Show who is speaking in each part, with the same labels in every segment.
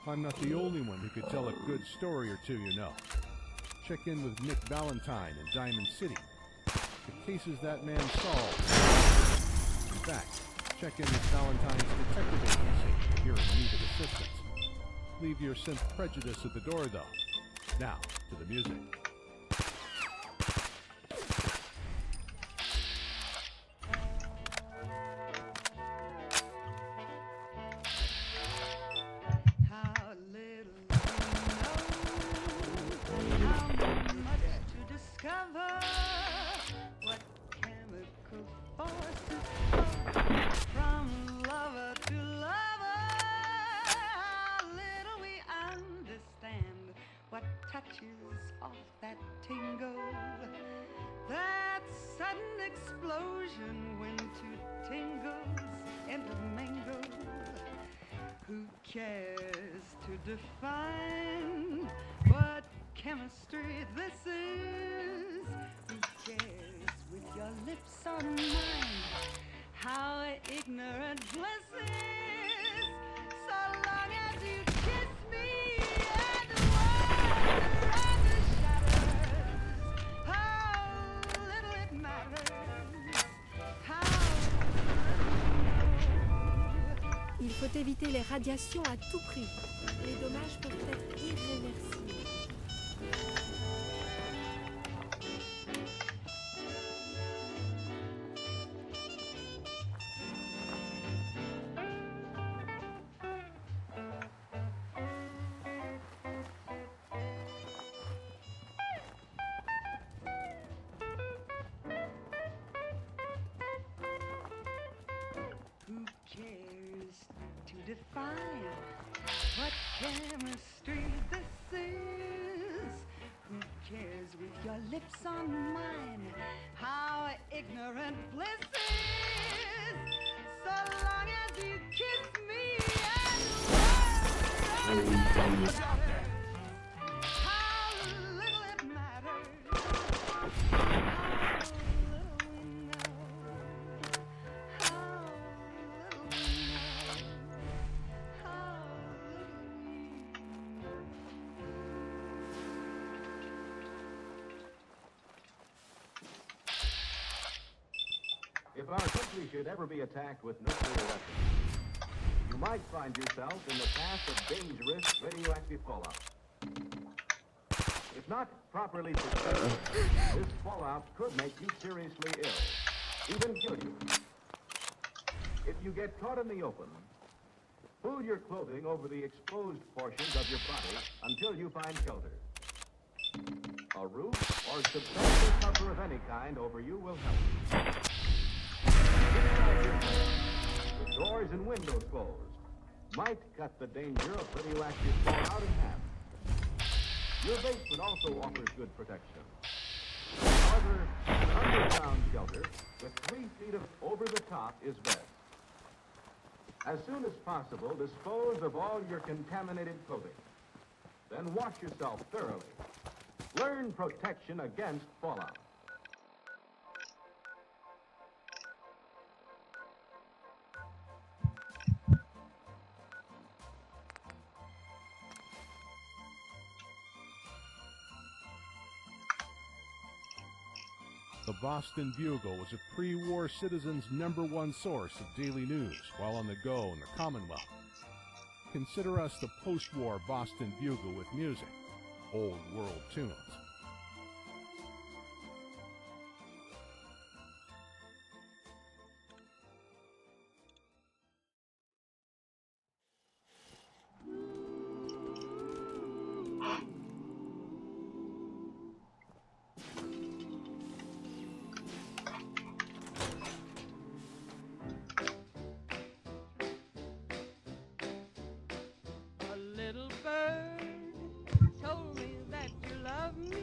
Speaker 1: I'm not the only one who could tell a good story or two, you know. Check in with Nick Valentine in Diamond City. The cases that man solved. In fact, check in with Valentine's detective agency if you're in need of assistance. Leave your synth prejudice at the door, though. Now, to the music.
Speaker 2: Cares to define what chemistry this is? Who cares with your lips on mine? How ignorant bliss is, so long as you kiss me and the wonder shatters. How little it matters. How
Speaker 3: Il faut éviter les radiations à tout prix. Les dommages peuvent être irréversibles.
Speaker 2: Define what chemistry this is. Who cares with your lips on mine? How ignorant bliss is, so long as you kiss me and how little it matters.
Speaker 4: If our country should ever be attacked with nuclear weapons, you might find yourself in the path of dangerous radioactive fallout. If not properly protected, this fallout could make you seriously ill, even kill you. If you get caught in the open, pull your clothing over the exposed portions of your body until you find shelter. A roof or substantial cover of any kind over you will help. The doors and windows closed might cut the danger of radioactive fallout in half. Your basement also offers good protection. However, an underground shelter with 3 feet of over the top is best. As soon as possible, dispose of all your contaminated clothing. Then wash yourself thoroughly. Learn protection against fallout.
Speaker 1: The Boston Bugle was a pre-war citizen's #1 source of daily news while on the go in the Commonwealth. Consider us the post-war Boston Bugle with music, old world tunes.
Speaker 2: little bird told me that you love me.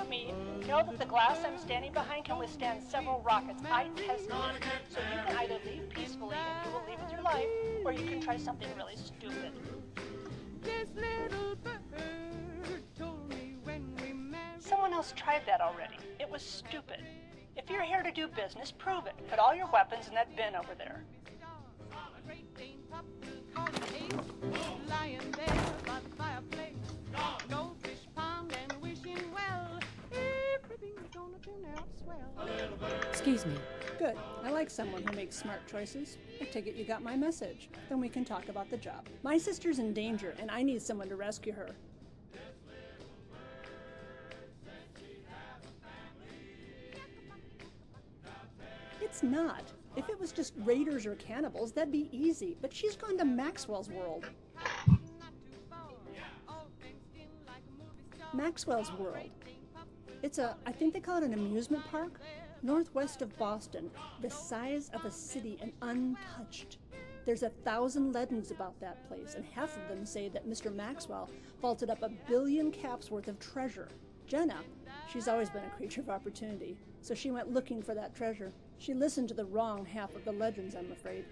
Speaker 5: me. Know that the glass I'm standing behind can withstand several rockets. I tested it. So you can either leave peacefully and you will leave with your life, or you can try something really stupid.
Speaker 2: This little bird told me when we met.
Speaker 5: Someone else tried that already. It was stupid. If you're here to do business, prove it. Put all your weapons in that bin over there.
Speaker 2: Lying there by the fireplace. Goldfish pond and wishing well. Everything's gonna turn out swell.
Speaker 6: Excuse me. Good. I like someone who makes smart choices. I take it you got my message. Then we can talk about the job. My sister's in danger, and I need someone to rescue her. It's not. If it was just raiders or cannibals, that'd be easy. But she's gone to Maxwell's world. Maxwell's world. It's I think they call it an amusement park, northwest of Boston, the size of a city and untouched. There's 1,000 legends about that place, and half of them say that Mr. Maxwell vaulted up 1 billion caps worth of treasure. Jenna, she's always been a creature of opportunity, so she went looking for that treasure. She listened to the wrong half of the legends, I'm afraid.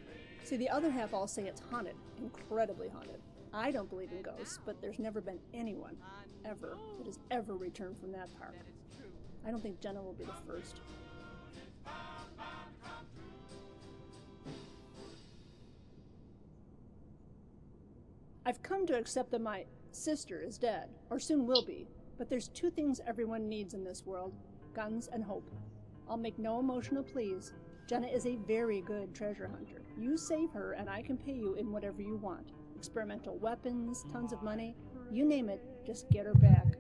Speaker 6: See, the other half all say it's haunted, incredibly haunted. I don't believe in ghosts, but there's never been anyone, ever, that has ever returned from that park. I don't think Jenna will be the first. I've come to accept that my sister is dead, or soon will be, but there's 2 things everyone needs in this world: guns and hope. I'll make no emotional pleas. Jenna is a very good treasure hunter. You save her and I can pay you in whatever you want. Experimental weapons, tons of money, you name it, just get her back.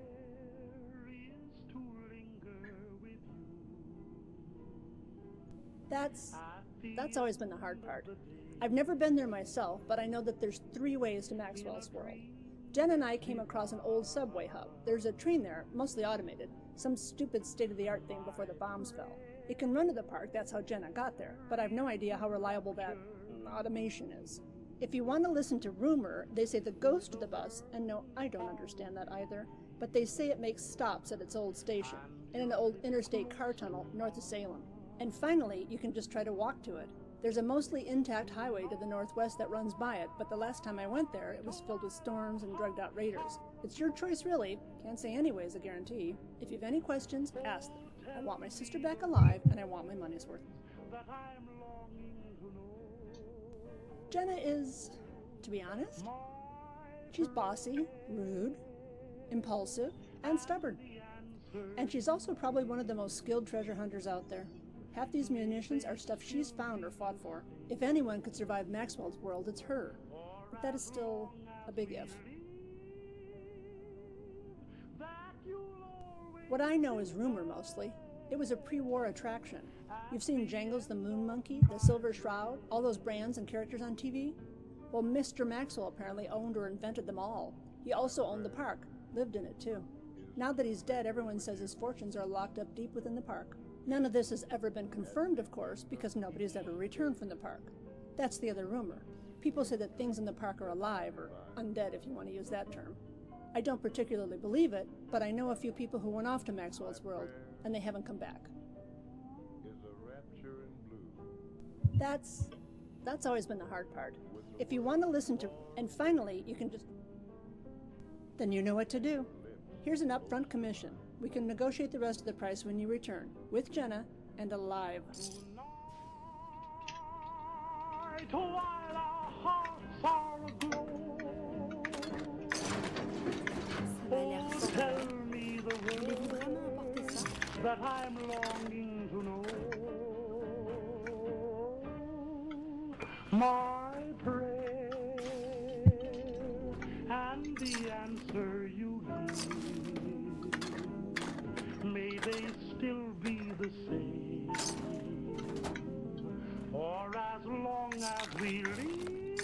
Speaker 6: That's always been the hard part. I've never been there myself, but I know that there's 3 ways to Maxwell's world. Jen and I came across an old subway hub. There's a train there, mostly automated, some stupid state-of-the-art thing before the bombs fell. It can run to the park, that's how Jenna got there, but I've no idea how reliable that automation is. If you want to listen to rumor, they say the ghost of the bus, and no, I don't understand that either, but they say it makes stops at its old station, in an old interstate car tunnel north of Salem. And finally, you can just try to walk to it. There's a mostly intact highway to the northwest that runs by it, but the last time I went there, it was filled with storms and drugged-out raiders. It's your choice, really. Can't say anyways, a guarantee. If you have any questions, ask them. I want my sister back alive, and I want my money's worth. Jenna is, to be honest, she's bossy, rude, impulsive, and stubborn. And she's also probably one of the most skilled treasure hunters out there. Half these munitions are stuff she's found or fought for. If anyone could survive Maxwell's world, it's her. But that is still a big if. What I know is rumor, mostly. It was a pre-war attraction. You've seen Jangles the Moon Monkey, the Silver Shroud, all those brands and characters on TV? Well, Mr. Maxwell apparently owned or invented them all. He also owned the park, lived in it too. Now that he's dead, everyone says his fortunes are locked up deep within the park. None of this has ever been confirmed, of course, because nobody's ever returned from the park. That's the other rumor. People say that things in the park are alive, or undead if you want to use that term. I don't particularly believe it, but I know a few people who went off to Maxwell's world, and they haven't come back. That's always been the hard part. If you want to listen to, and finally, you can just, then you know what to do. Here's an upfront commission. We can negotiate the rest of the price when you return, with Jenna, and alive.
Speaker 7: That I'm longing to know my prayer and the answer you give, may they still be the same, for as long as we live,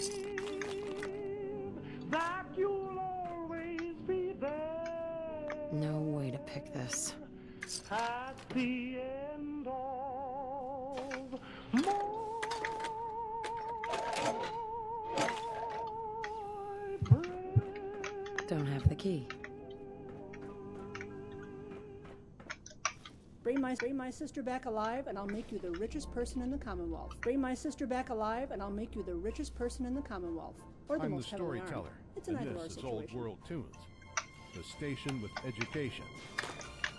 Speaker 7: that you'll always be there.
Speaker 8: No way to pick this.
Speaker 7: At the end of my prayer.
Speaker 8: Don't have the key.
Speaker 6: Bring my sister back alive, and I'll make you the richest person in the Commonwealth. Bring my sister back alive, and I'll make you the richest person in the Commonwealth. Or the
Speaker 1: I'm the
Speaker 6: most heavily armed.
Speaker 1: storyteller,
Speaker 6: It's an
Speaker 1: and
Speaker 6: either-or
Speaker 1: this is Old
Speaker 6: situation.
Speaker 1: World Tunes, the station with education.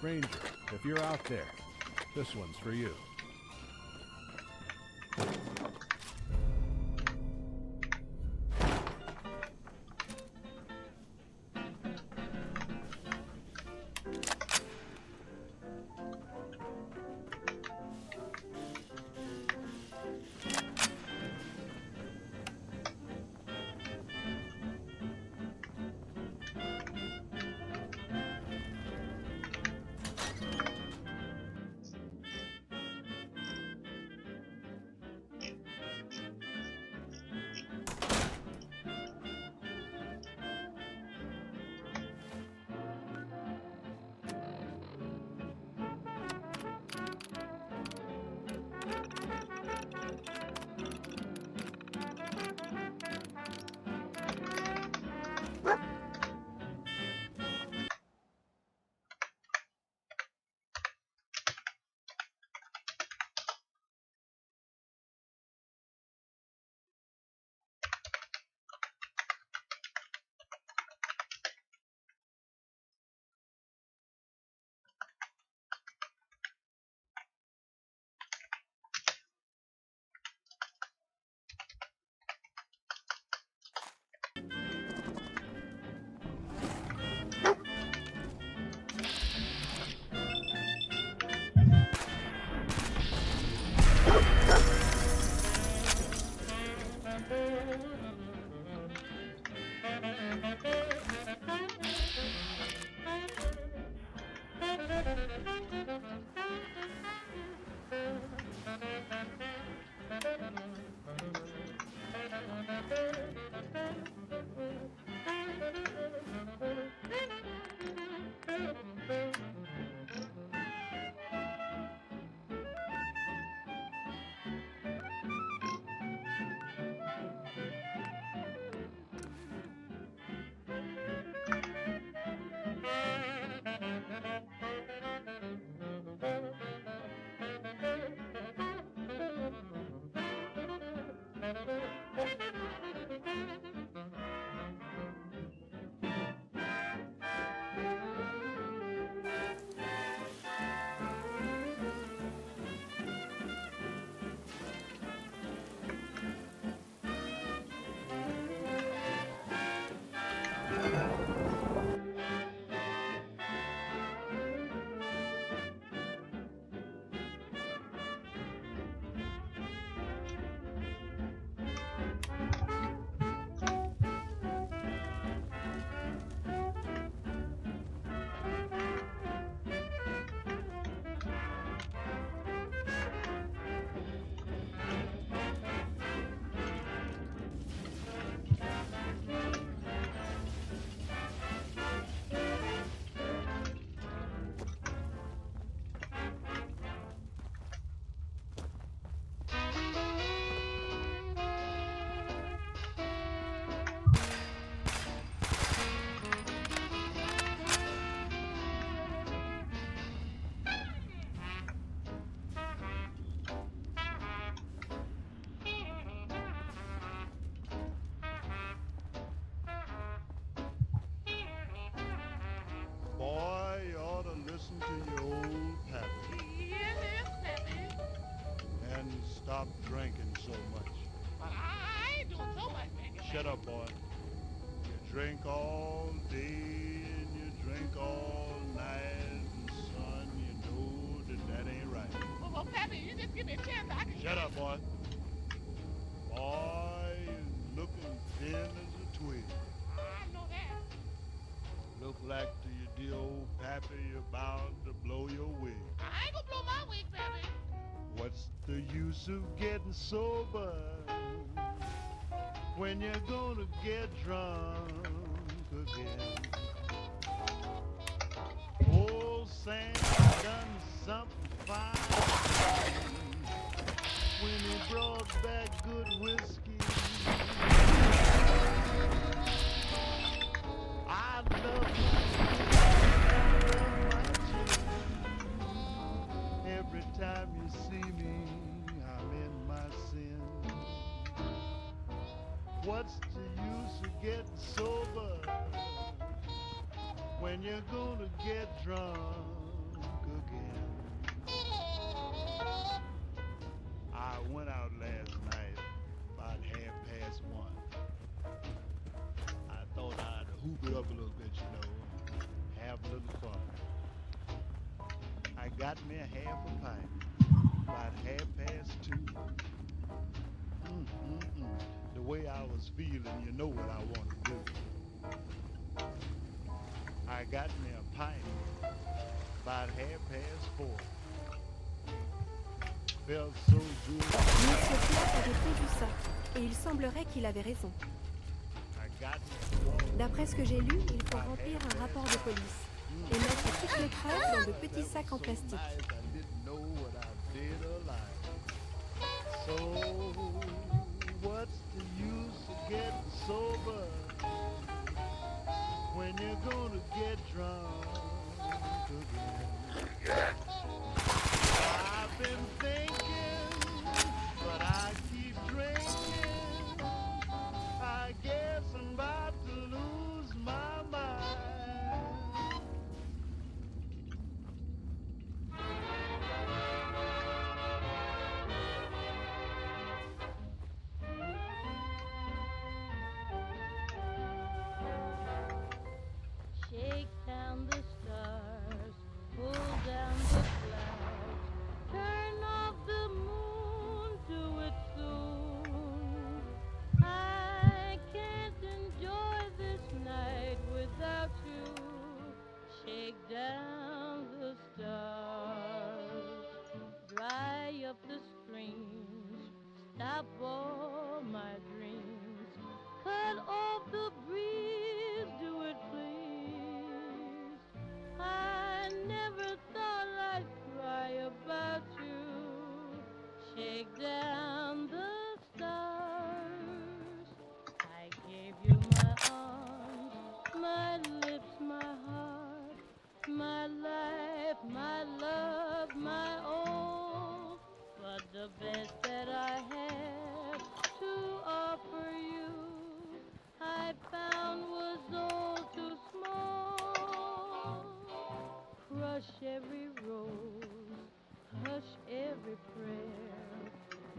Speaker 1: Ranger, if you're out there, this one's for you.
Speaker 9: Stop drinking so much.
Speaker 10: I ain't doing so much, man.
Speaker 9: Shut up, boy. You drink all day and you drink all night, and son, you know that ain't right.
Speaker 10: Well, Pappy, you just give me a chance. I can...
Speaker 9: Shut up, boy. Boy, you're looking thin as a twig.
Speaker 10: I know that.
Speaker 9: Look like to your dear old pappy you're bound to blow your wig.
Speaker 10: I ain't gonna blow my wig, Pappy.
Speaker 9: What's the use of getting sober when you're gonna get drunk again? Old Sam done something fine when he brought back good whiskey. I love my gin. what's the use of getting sober when you're gonna get drunk again? I went out last night about 1:30. I thought I'd hoop it up a little bit, have a little fun. I got me a half a pint, about 2:30. The way I was feeling, you know what I want to do. I got me a pint, about 4:30. Felt so good.
Speaker 3: Monsieur Clark avait prévu ça, et il semblerait qu'il avait raison.
Speaker 9: I got me.
Speaker 3: D'après ce que j'ai lu, il faut remplir un rapport de police et mettre toutes les preuves dans de petits sacs en plastique.
Speaker 9: So, what's the use of getting sober when you're gonna get drunk again? I've been thinking, but I keep drinking. I guess I'm about to lose my mind.
Speaker 11: Shake down the stars, pull down the clouds, turn off the moon, do it soon. I can't enjoy this night without you. Shake down the stars, dry up the streams, stop all my dreams, cut off the breeze, do it please. I never thought I'd cry about you. Shake down the stars. I gave you my arms, my lips, my heart, my life, my love, my all. But the best that I had to offer you, I found was all too small. Crush every rose, hush every prayer,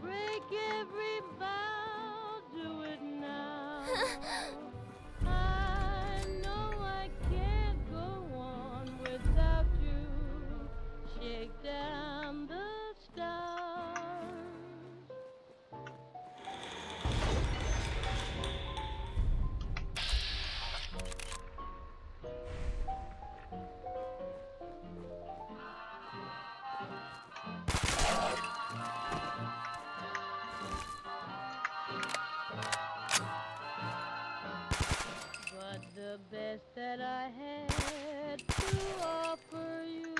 Speaker 11: break every vow, do it now. I know I can't go on without you. Shake down the stars. But the best that I had to offer you,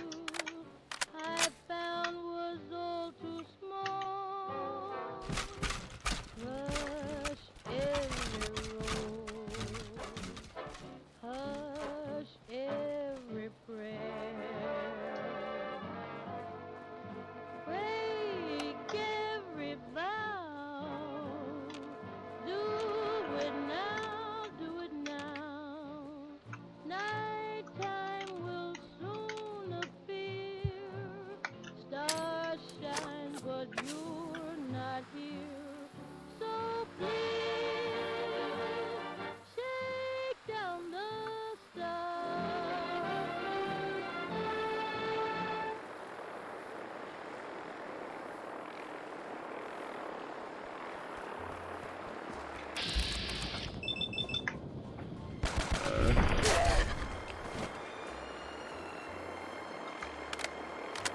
Speaker 11: I found was all too small. Crush every rose, hush every prayer, break every vow, do it now, do it now. Nighttime will soon appear, stars shine but you're not here. So please, shake down the stars.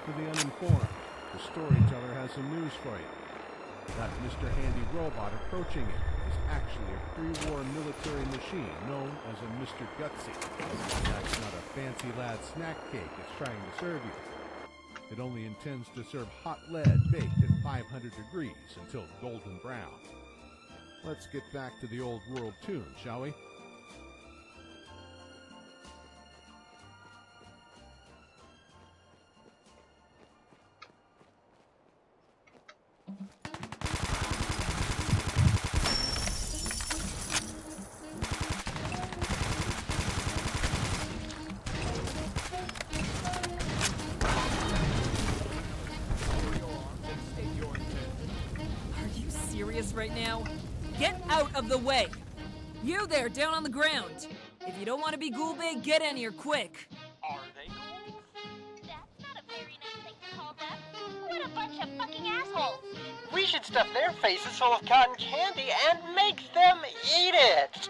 Speaker 1: To the uninformed, the storyteller has some news for you. That Mr. Handy robot approaching it is actually a pre-war military machine known as a Mr. Gutsy. That's not a fancy lad snack cake it's trying to serve you. It only intends to serve hot lead baked at 500 degrees until golden brown. Let's get back to the old world tune, shall we?
Speaker 12: serious right now. Get out of the way! You there, down on the ground! If you don't want to be ghoul bait, get in here quick!
Speaker 13: Are they ghouls?
Speaker 5: That's not a very nice thing to call them. What a bunch of fucking assholes!
Speaker 13: We should stuff their faces full of cotton candy and make them eat it!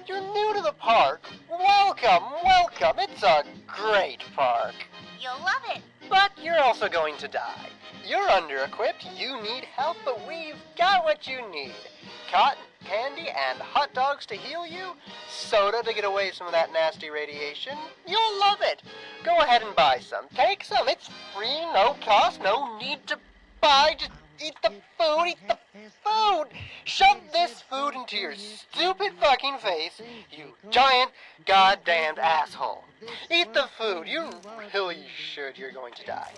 Speaker 13: You're new to the park. Welcome, welcome. It's a great park.
Speaker 5: You'll love it.
Speaker 13: But you're also going to die. You're under-equipped, you need help, but we've got what you need. Cotton, candy, and hot dogs to heal you, soda to get away some of that nasty radiation. You'll love it. Go ahead and buy some. Take some. It's free, no cost, no need to buy. Just eat the food, eat the food. Shove this food into your stupid fucking face, you giant goddamned asshole. Eat the food. You really should. You're going to die.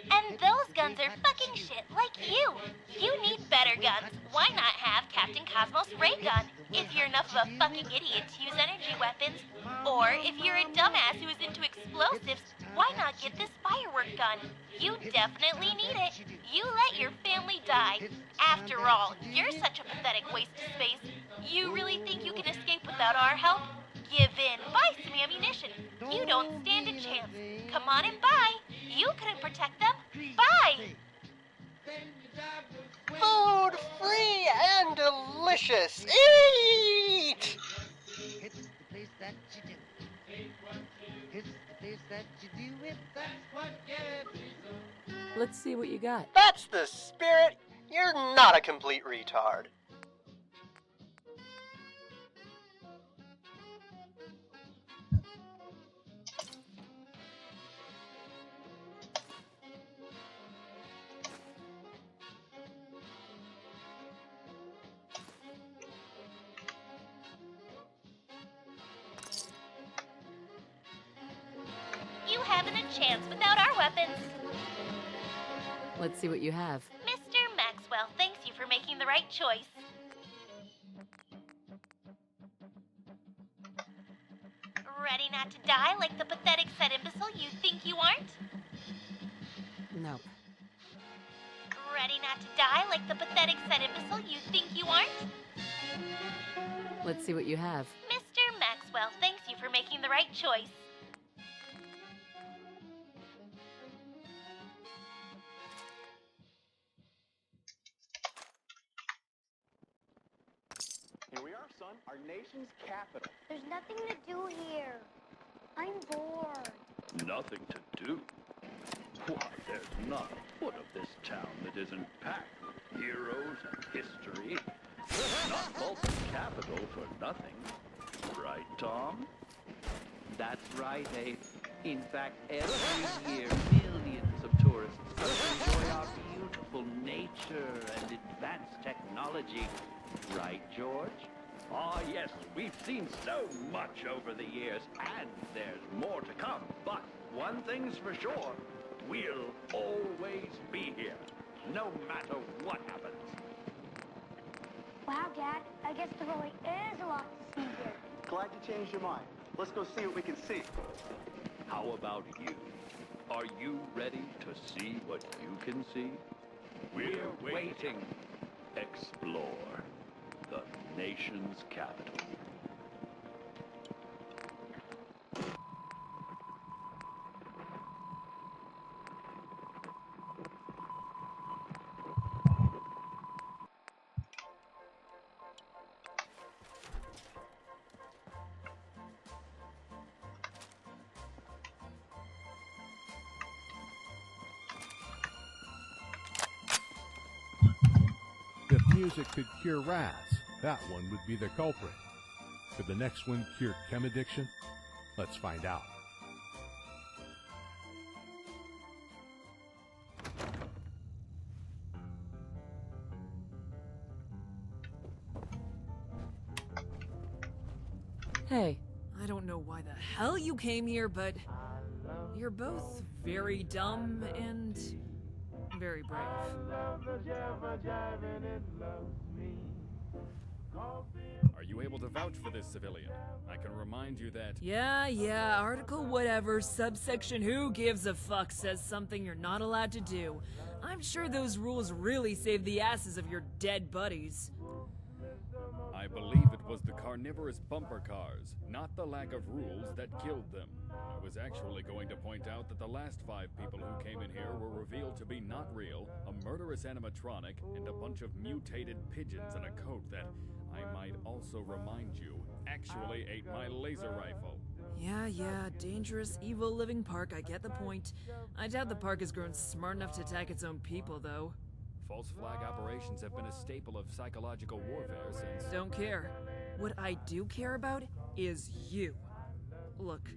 Speaker 5: And those guns are fucking shit, like you. You need better guns. Why not have Captain Cosmos' ray gun? If you're enough of a fucking idiot to use energy weapons, or if you're a dumbass who is into explosives, why not get this firework gun? You definitely need it. You let your family die. After all, you're such a pathetic waste of space. You really think you can escape without our help? Give in. Buy some ammunition. You don't stand a chance. Come on and buy. You couldn't protect them. Buy!
Speaker 13: Food free and delicious. Eat!
Speaker 2: It's the place that you do. It's the place that you do it. That's what gives you.
Speaker 12: Let's see what you got.
Speaker 13: That's the spirit. You're not a complete retard.
Speaker 5: You haven't a chance without our weapons.
Speaker 12: Let's see what you have.
Speaker 5: Mr. Maxwell, thanks you for making the right choice. Ready not to die like the pathetic sad imbecile you think you aren't?
Speaker 12: Nope.
Speaker 5: Ready not to die like the pathetic sad imbecile you think you aren't?
Speaker 12: Let's see what you have.
Speaker 5: Mr. Maxwell, thanks you for making the right choice.
Speaker 4: Here we are, son, our nation's capital.
Speaker 14: There's nothing to do here. I'm bored.
Speaker 15: Nothing to do? Why, there's not a foot of this town that isn't packed with heroes and history. It's not called the capital for nothing. Right, Tom?
Speaker 16: That's right, Abe. In fact, every year, millions of tourists come to enjoy our beautiful nature and advanced technology. Right, George?
Speaker 15: Ah, yes, we've seen so much over the years, and there's more to come. But one thing's for sure, we'll always be here, no matter what happens.
Speaker 14: Wow, Dad, I guess there really is a lot to see here.
Speaker 4: Glad you changed your mind. Let's go see what we can see.
Speaker 15: How about you? Are you ready to see what you can see? We're waiting. Explore the nation's capital.
Speaker 1: If music could cure Raz, that one would be the culprit. Could the next one cure chem addiction? Let's find out.
Speaker 12: Hey, I don't know why the hell you came here, but you're both very dumb and very brave.
Speaker 17: Are you able to vouch for this civilian? I can remind you that...
Speaker 12: Yeah, article whatever, subsection who gives a fuck says something you're not allowed to do. I'm sure those rules really save the asses of your dead buddies.
Speaker 17: I believe it was the carnivorous bumper cars, not the lack of rules, that killed them. I was actually going to point out that the last 5 people who came in here were revealed to be not real, a murderous animatronic, and a bunch of mutated pigeons in a coat that, I might also remind you, actually ate my laser rifle.
Speaker 12: Yeah, dangerous, evil living park, I get the point. I doubt the park has grown smart enough to attack its own people, though.
Speaker 17: False flag operations have been a staple of psychological warfare since...
Speaker 12: Don't care. What I do care about is you. Look,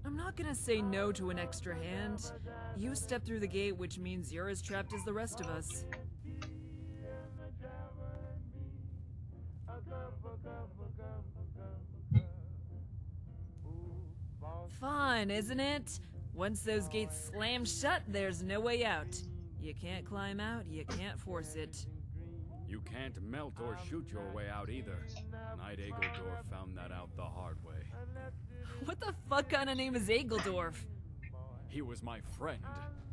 Speaker 12: I'm not gonna say no to an extra hand. You step through the gate, which means you're as trapped as the rest of us. Fun, isn't it? Once those gates slam shut, there's no way out. You can't climb out, you can't force it.
Speaker 17: You can't melt or shoot your way out either. Knight Egeldorf found that out the hard way.
Speaker 12: What the fuck kind of name is Egeldorf?
Speaker 17: He was my friend.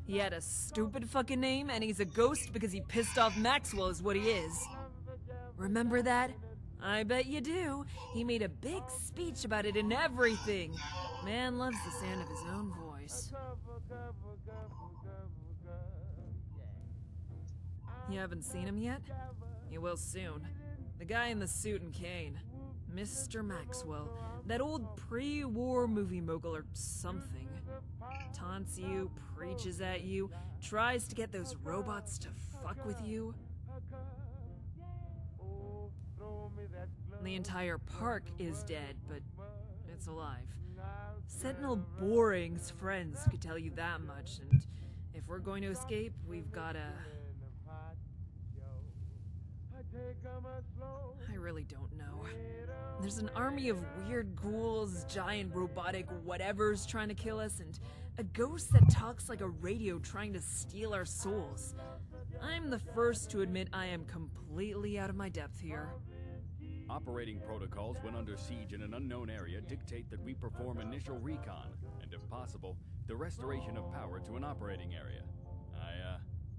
Speaker 12: He had a stupid fucking name, and he's a ghost because he pissed off Maxwell is what he is. Remember that? I bet you do. He made a big speech about it and everything. Man loves the sound of his own voice. You haven't seen him yet? You will soon. The guy in the suit and cane. Mr. Maxwell. That old pre-war movie mogul or something. Taunts you, preaches at you, tries to get those robots to fuck with you. The entire park is dead, but it's alive. Sentinel Boring's friends could tell you that much, and if we're going to escape, we've gotta... I really don't know. There's an army of weird ghouls, giant robotic whatevers trying to kill us, and a ghost that talks like a radio trying to steal our souls. I'm the first to admit I am completely out of my depth here.
Speaker 17: Operating protocols when under siege in an unknown area dictate that we perform initial recon, and if possible, the restoration of power to an operating area.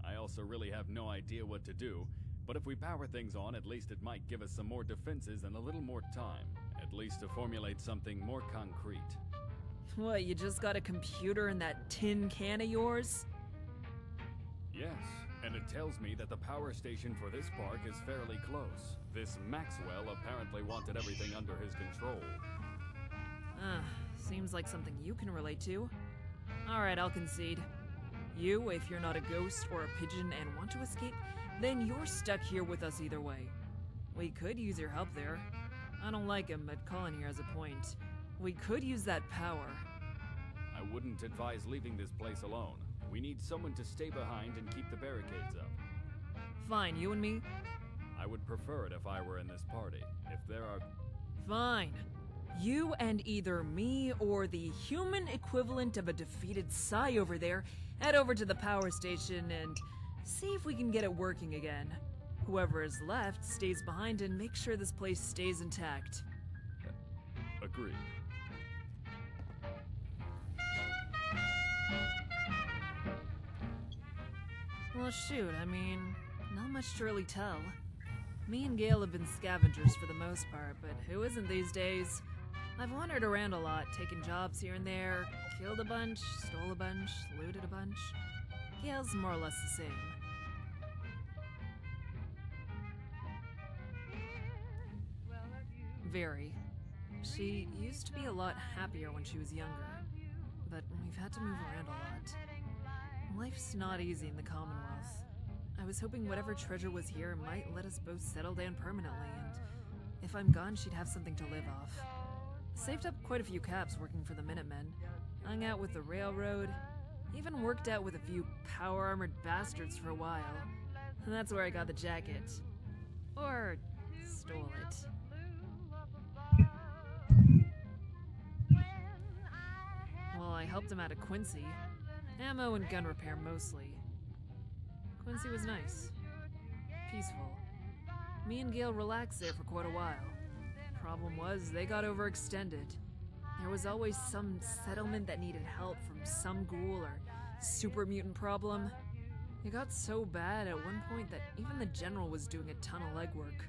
Speaker 17: I also really have no idea what to do, but if we power things on, at least it might give us some more defenses and a little more time, at least to formulate something more concrete.
Speaker 12: What, you just got a computer in that tin can of yours?
Speaker 17: Yes, and it tells me that the power station for this park is fairly close. This Maxwell apparently wanted everything under his control.
Speaker 12: Seems like something you can relate to. Alright, I'll concede. You, if you're not a ghost or a pigeon and want to escape, then you're stuck here with us either way. We could use your help there. I don't like him, but Colin here has a point. We could use that power.
Speaker 17: I wouldn't advise leaving this place alone. We need someone to stay behind and keep the barricades up.
Speaker 12: Fine, you and me?
Speaker 17: I would prefer it if I were in this party. If there are...
Speaker 12: Fine. You and either me or the human equivalent of a defeated Psy over there head over to the power station and see if we can get it working again. Whoever is left stays behind and makes sure this place stays intact.
Speaker 17: Agreed.
Speaker 12: Well, shoot, I mean, not much to really tell. Me and Gail have been scavengers for the most part, but who isn't these days? I've wandered around a lot, taking jobs here and there, killed a bunch, stole a bunch, looted a bunch. Gail's more or less the same. Very. She used to be a lot happier when she was younger, but we've had to move around a lot. Life's not easy in the Commonwealth. I was hoping whatever treasure was here might let us both settle down permanently, and if I'm gone, she'd have something to live off. Saved up quite a few caps working for the Minutemen, hung out with the railroad, even worked out with a few power-armored bastards for a while. And that's where I got the jacket. Or stole it. Well, I helped him out of Quincy. Ammo and gun repair mostly. Quincy was nice. Peaceful. Me and Gale relaxed there for quite a while. Problem was, they got overextended. There was always some settlement that needed help from some ghoul or super mutant problem. It got so bad at one point that even the general was doing a ton of legwork.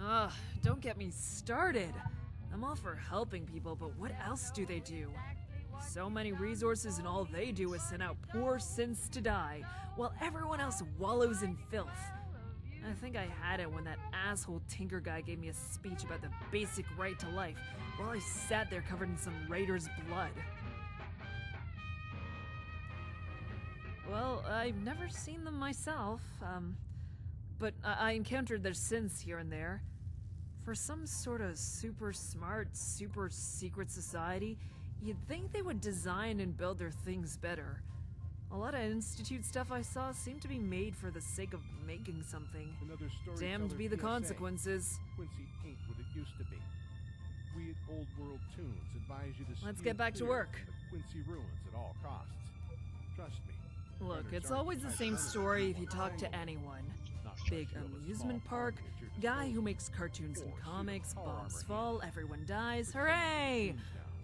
Speaker 12: Ugh, don't get me started. I'm all for helping people, but what else do they do? So many resources and all they do is send out poor synths to die, while everyone else wallows in filth. I think I had it when that asshole Tinker guy gave me a speech about the basic right to life, while I sat there covered in some raider's blood. Well, I've never seen them myself, but I encountered their synths here and there. For some sort of super smart, super secret society, you'd think they would design and build their things better. A lot of Institute stuff I saw seemed to be made for the sake of making something. Damned be the consequences.
Speaker 1: Quincy ain't what it used to be. We at Old World Tunes advise you to
Speaker 12: Let's
Speaker 1: steer
Speaker 12: get back to
Speaker 1: clear
Speaker 12: work.
Speaker 1: of the Quincy ruins at all costs. Trust me.
Speaker 12: Look, it's always the same story if you talk to anyone. Big amusement park, guy who makes cartoons and comics, bombs fall, everyone dies, hooray!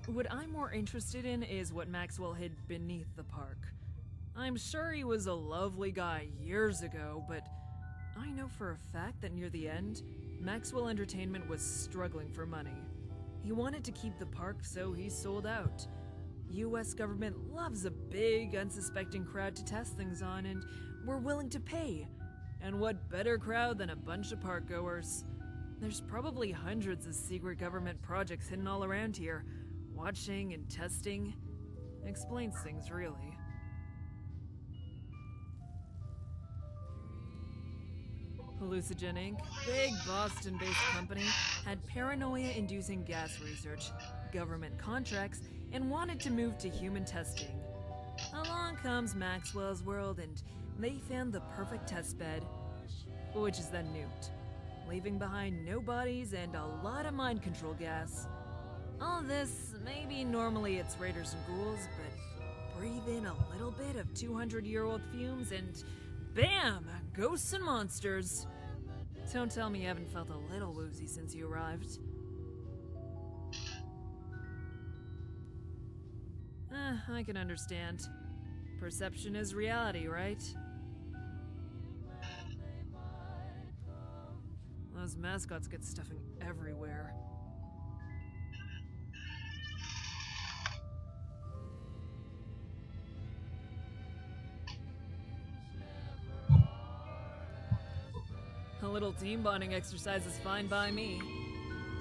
Speaker 12: What I'm more interested in is what Maxwell hid beneath the park. I'm sure he was a lovely guy years ago, but I know for a fact that near the end, Maxwell Entertainment was struggling for money. He wanted to keep the park, so he sold out. US government loves a big, unsuspecting crowd to test things on, and we're willing to pay. And what better crowd than a bunch of park goers? There's probably hundreds of secret government projects hidden all around here. Watching and testing explains things, really. Hallucigen Inc., big Boston-based company, had paranoia-inducing gas research, government contracts, and wanted to move to human testing. Along comes Maxwell's World, and they found the perfect testbed, which is then nuked, leaving behind no bodies and a lot of mind control gas. All this, maybe normally it's raiders and ghouls, but breathe in a little bit of 200-year-old fumes and bam! Ghosts and monsters. Don't tell me you haven't felt a little woozy since you arrived. I can understand. Perception is reality, right? Those mascots get stuffing everywhere. A little team bonding exercise is fine by me.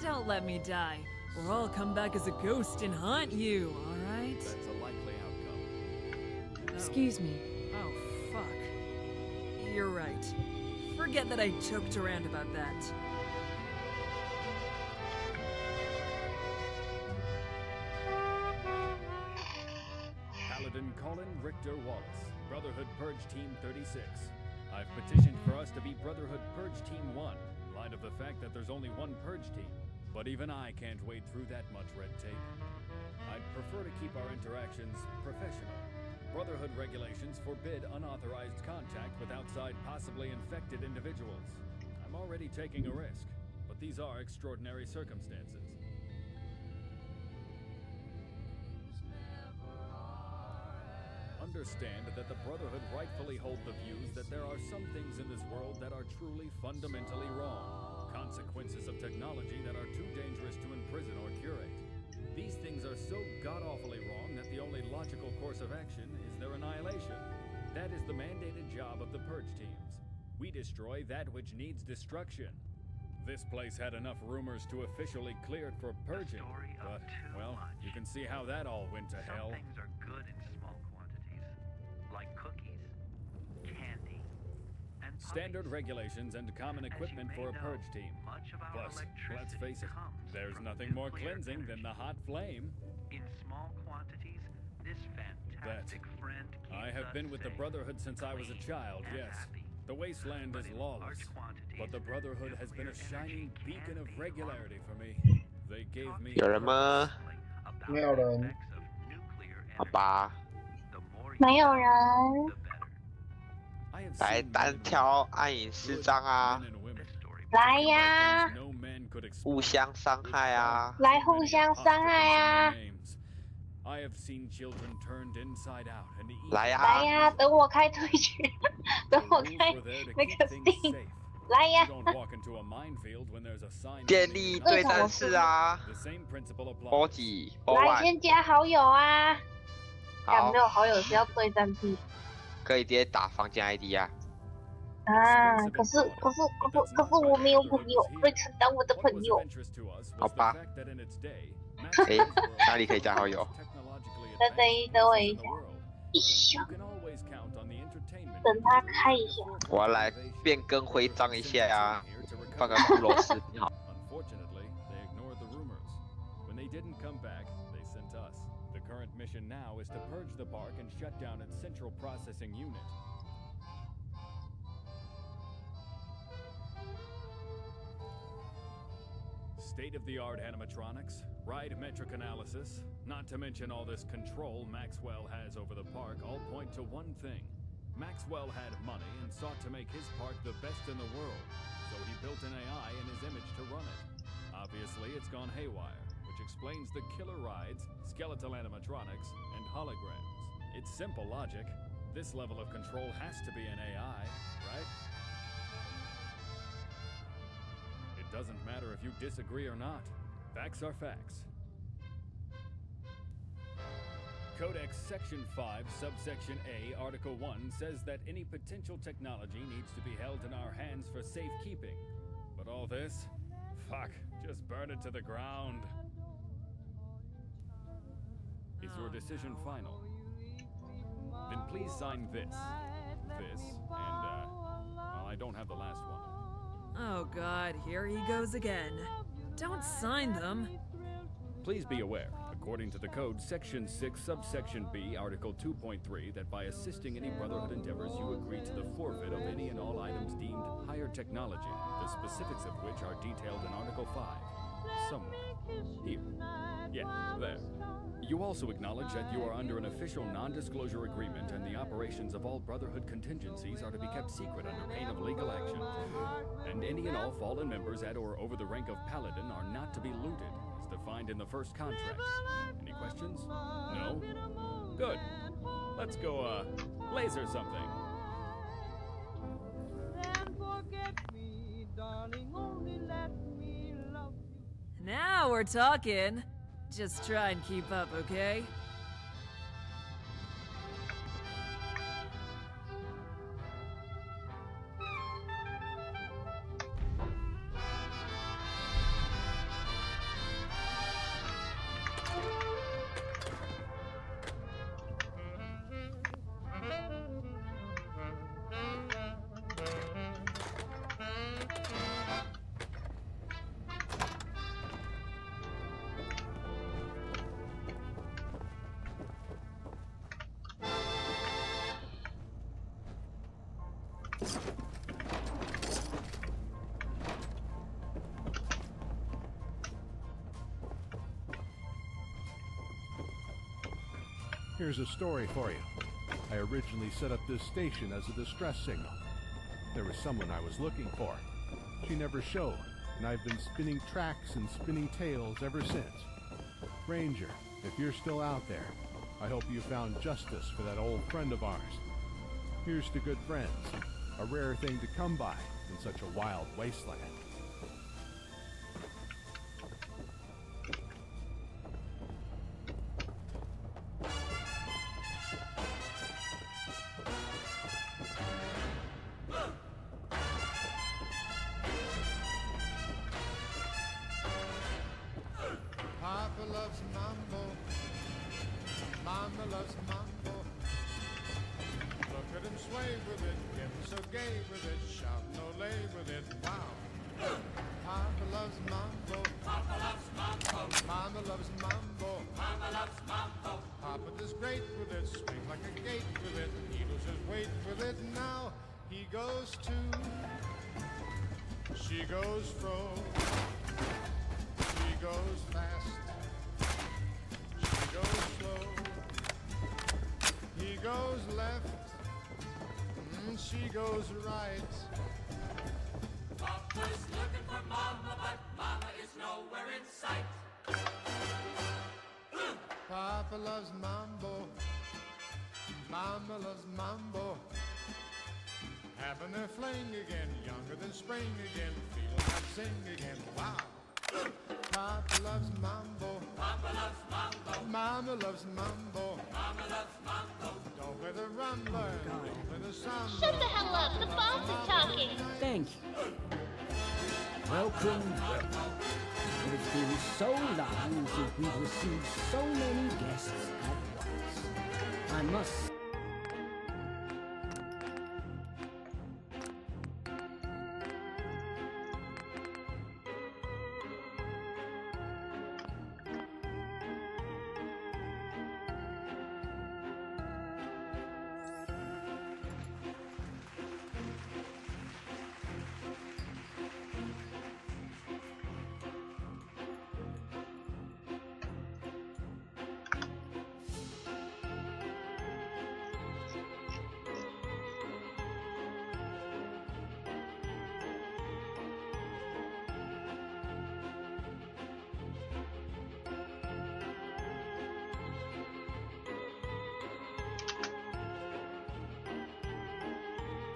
Speaker 12: Don't let me die, or I'll come back as a ghost and haunt you, alright?
Speaker 17: That's a likely outcome.
Speaker 12: Excuse me. Oh, fuck. You're right. Forget that I joked around about that.
Speaker 17: Paladin Colin Richter Wallace, Brotherhood Purge Team 36. I've petitioned for us to be Brotherhood Purge Team 1, in light of the fact that there's only one Purge team. But even I can't wade through that much red tape. I'd prefer to keep our interactions professional. Brotherhood regulations forbid unauthorized contact with outside possibly infected individuals. I'm already taking a risk, but these are extraordinary circumstances. Understand that the Brotherhood rightfully hold the views that there are some things in this world that are truly fundamentally wrong. Consequences of technology that are too dangerous to imprison or curate. These things are so god-awfully wrong that the only logical course of action is their annihilation. That is the mandated job of the Purge teams. We destroy that which needs destruction. This place had enough rumors to officially clear it for purging, but, well, you can see how that all went to hell.
Speaker 16: Some things are good in small quantities, like cookies, candy, and
Speaker 17: Standard regulations and common equipment for a purge team. Plus, let's face it, there's nothing more cleansing than the hot flame.
Speaker 16: In small quantities, this fantastic friend keeps
Speaker 17: I have been with the Brotherhood since I was a child, yes. The wasteland is lawless, but the Brotherhood has been a shining beacon of regularity for me. They gave me...
Speaker 18: 有人吗？
Speaker 19: 没有人。
Speaker 18: 好吧。
Speaker 14: 没有人。
Speaker 18: 来单挑暗影师章啊！
Speaker 19: 来呀！
Speaker 18: 互相伤害啊！
Speaker 19: 来互相伤害啊！
Speaker 18: 来呀！
Speaker 19: 来呀！等我开推举，等我开那个 Steam。来呀！
Speaker 18: 电力对战士啊！波几？
Speaker 19: 来先加好友啊！
Speaker 18: 好，
Speaker 19: 没有好友是要对战地。
Speaker 18: 可以直接打房间 ID 啊！
Speaker 19: 啊，可是我没有朋友，会承担我的朋友。
Speaker 18: 好吧。哪里可以加好友？
Speaker 19: 等我一下。一下。等他开一下。
Speaker 18: 我要来变更徽章一下啊！放个骷髅士兵好。
Speaker 17: Mission now is to purge the park and shut down its central processing unit. State-of-the-art animatronics, ride metric analysis, not to mention all this control Maxwell has over the park, all point to one thing. Maxwell had money and sought to make his park the best in the world, so he built an AI in his image to run it. Obviously, it's gone haywire, which explains the killer rides, skeletal animatronics, and holograms. It's simple logic. This level of control has to be an AI, right? It doesn't matter if you disagree or not. Facts are facts. Codex Section 5, Subsection A, Article 1 says that any potential technology needs to be held in our hands for safekeeping. But all this? Fuck, just burn it to the ground. Is your decision final? Then please sign this, and, well, I don't have the last one.
Speaker 12: Oh god, here he goes again. Don't sign them.
Speaker 17: Please be aware, according to the code Section 6, Subsection B, Article 2.3, that by assisting any Brotherhood endeavors you agree to the forfeit of any and all items deemed higher technology, the specifics of which are detailed in Article 5. Somewhere. Here. Yeah, there. You also acknowledge that you are under an official non-disclosure agreement and the operations of all Brotherhood contingencies are to be kept secret under pain of legal action. And any and all fallen members at or over the rank of Paladin are not to be looted, as defined in the first contract. Any questions? No? Good. Let's go, laser something.
Speaker 12: Now we're talking. Just try and keep up, okay?
Speaker 1: Here's a story for you. I originally set up this station as a distress signal. There was someone I was looking for. She never showed, and I've been spinning tracks and spinning tales ever since. Ranger, if you're still out there, I hope you found justice for that old friend of ours. Here's to good friends, a rare thing to come by in such a wild wasteland.
Speaker 20: Papa loves mambo. Mama loves mambo. Look at him sway with it, get so gay with it, shout no lay with it, wow. Papa loves mambo. Papa loves mambo. Mama loves mambo. Mama loves mambo. Papa does great with it, swing like a gate with it, needles his weight with it. Now he goes to, she goes fro, she goes fast, she goes slow, he goes left, she goes right.
Speaker 21: Papa's looking for Mama, but Mama is nowhere in sight.
Speaker 20: Papa loves mambo, Mama loves mambo. Having a fling again, younger than spring again, feeling like sing again, wow. Papa loves mambo,
Speaker 21: Papa loves mambo,
Speaker 20: Mama loves mambo.
Speaker 21: Mama loves mambo.
Speaker 20: Don't play the rumba, don't play the samba.
Speaker 5: Shut the hell up, the boss is talking.
Speaker 22: Thank you. Welcome, welcome. It's been so long since we've received so many guests at once. I must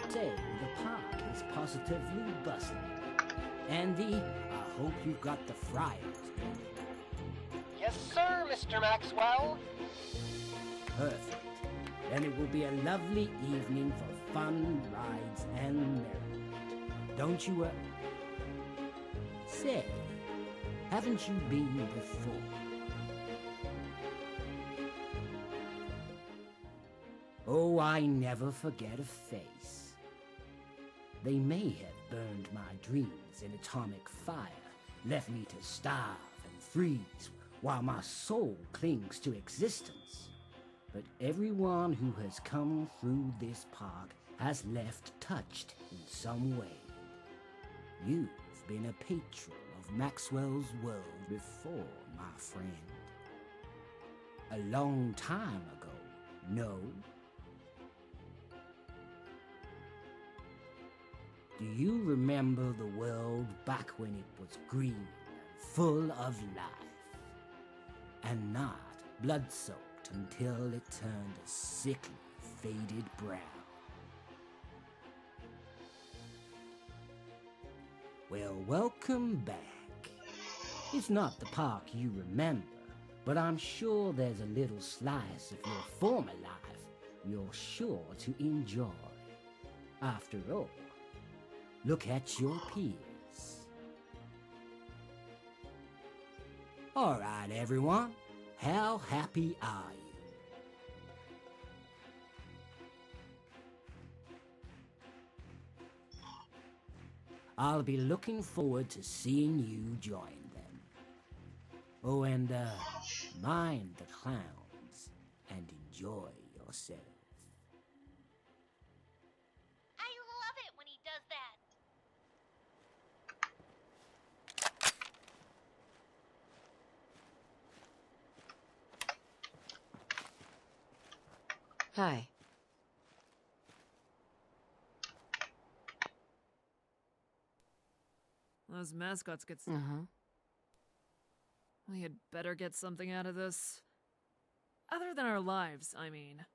Speaker 22: say the park is positively bustling. Andy, I hope you've got the fryers going.
Speaker 13: Yes, sir, Mr. Maxwell.
Speaker 22: Perfect. Then it will be a lovely evening for fun, rides, and merriment. Don't you, Say, haven't you been before? Oh, I never forget a face. They may have burned my dreams in atomic fire, left me to starve and freeze while my soul clings to existence. But everyone who has come through this park has left touched in some way. You've been a patron of Maxwell's world before, my friend. A long time ago, no? Do you remember the world back when it was green and full of life, and not blood-soaked until it turned a sickly, faded brown? Well, welcome back. It's not the park you remember, but I'm sure there's a little slice of your former life you're sure to enjoy. After all, look at your peers. All right, everyone. How happy are you? I'll be looking forward to seeing you join them. Oh, and mind the clowns and enjoy yourself.
Speaker 5: I love it when he does that.
Speaker 8: Hi.
Speaker 12: Those mascots get
Speaker 8: Uh-huh.
Speaker 12: We had better get something out of this. Other than our lives, I mean.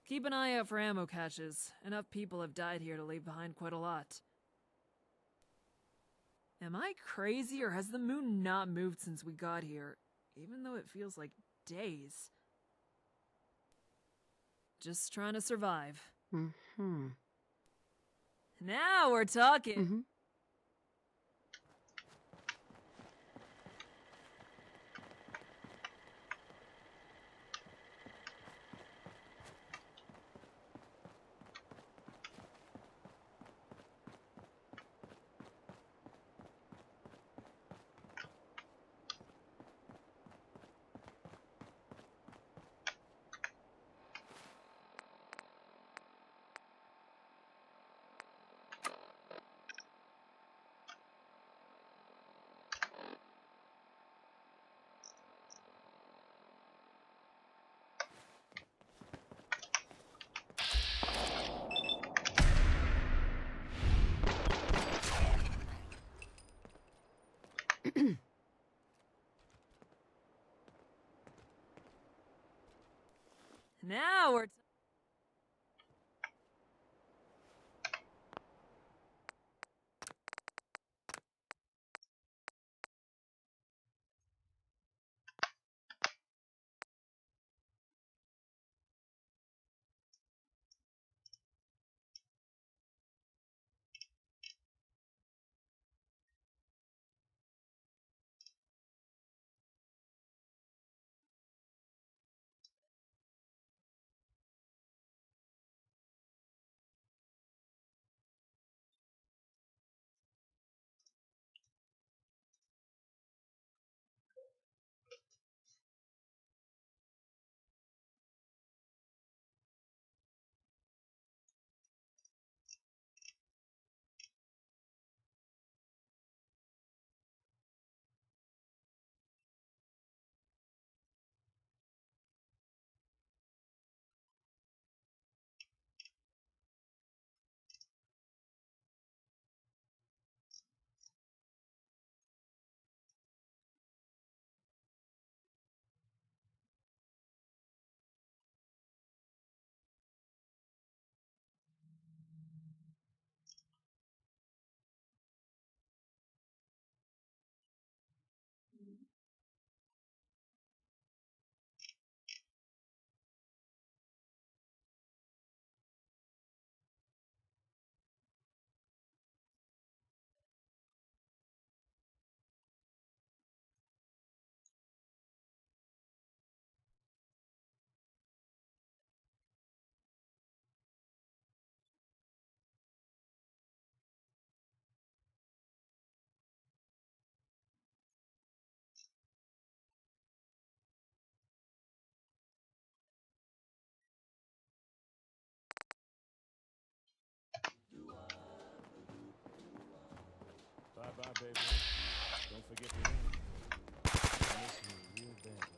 Speaker 12: Keep an eye out for ammo caches. Enough people have died here to leave behind quite a lot. Am I crazy, or has the moon not moved since we got here? Even though it feels like days. Just trying to survive.
Speaker 8: Mm-hmm.
Speaker 12: Now we're talking!
Speaker 8: Mm-hmm.
Speaker 12: Now we're.
Speaker 20: Bye-bye, baby. Don't forget the ring. I miss you real bad.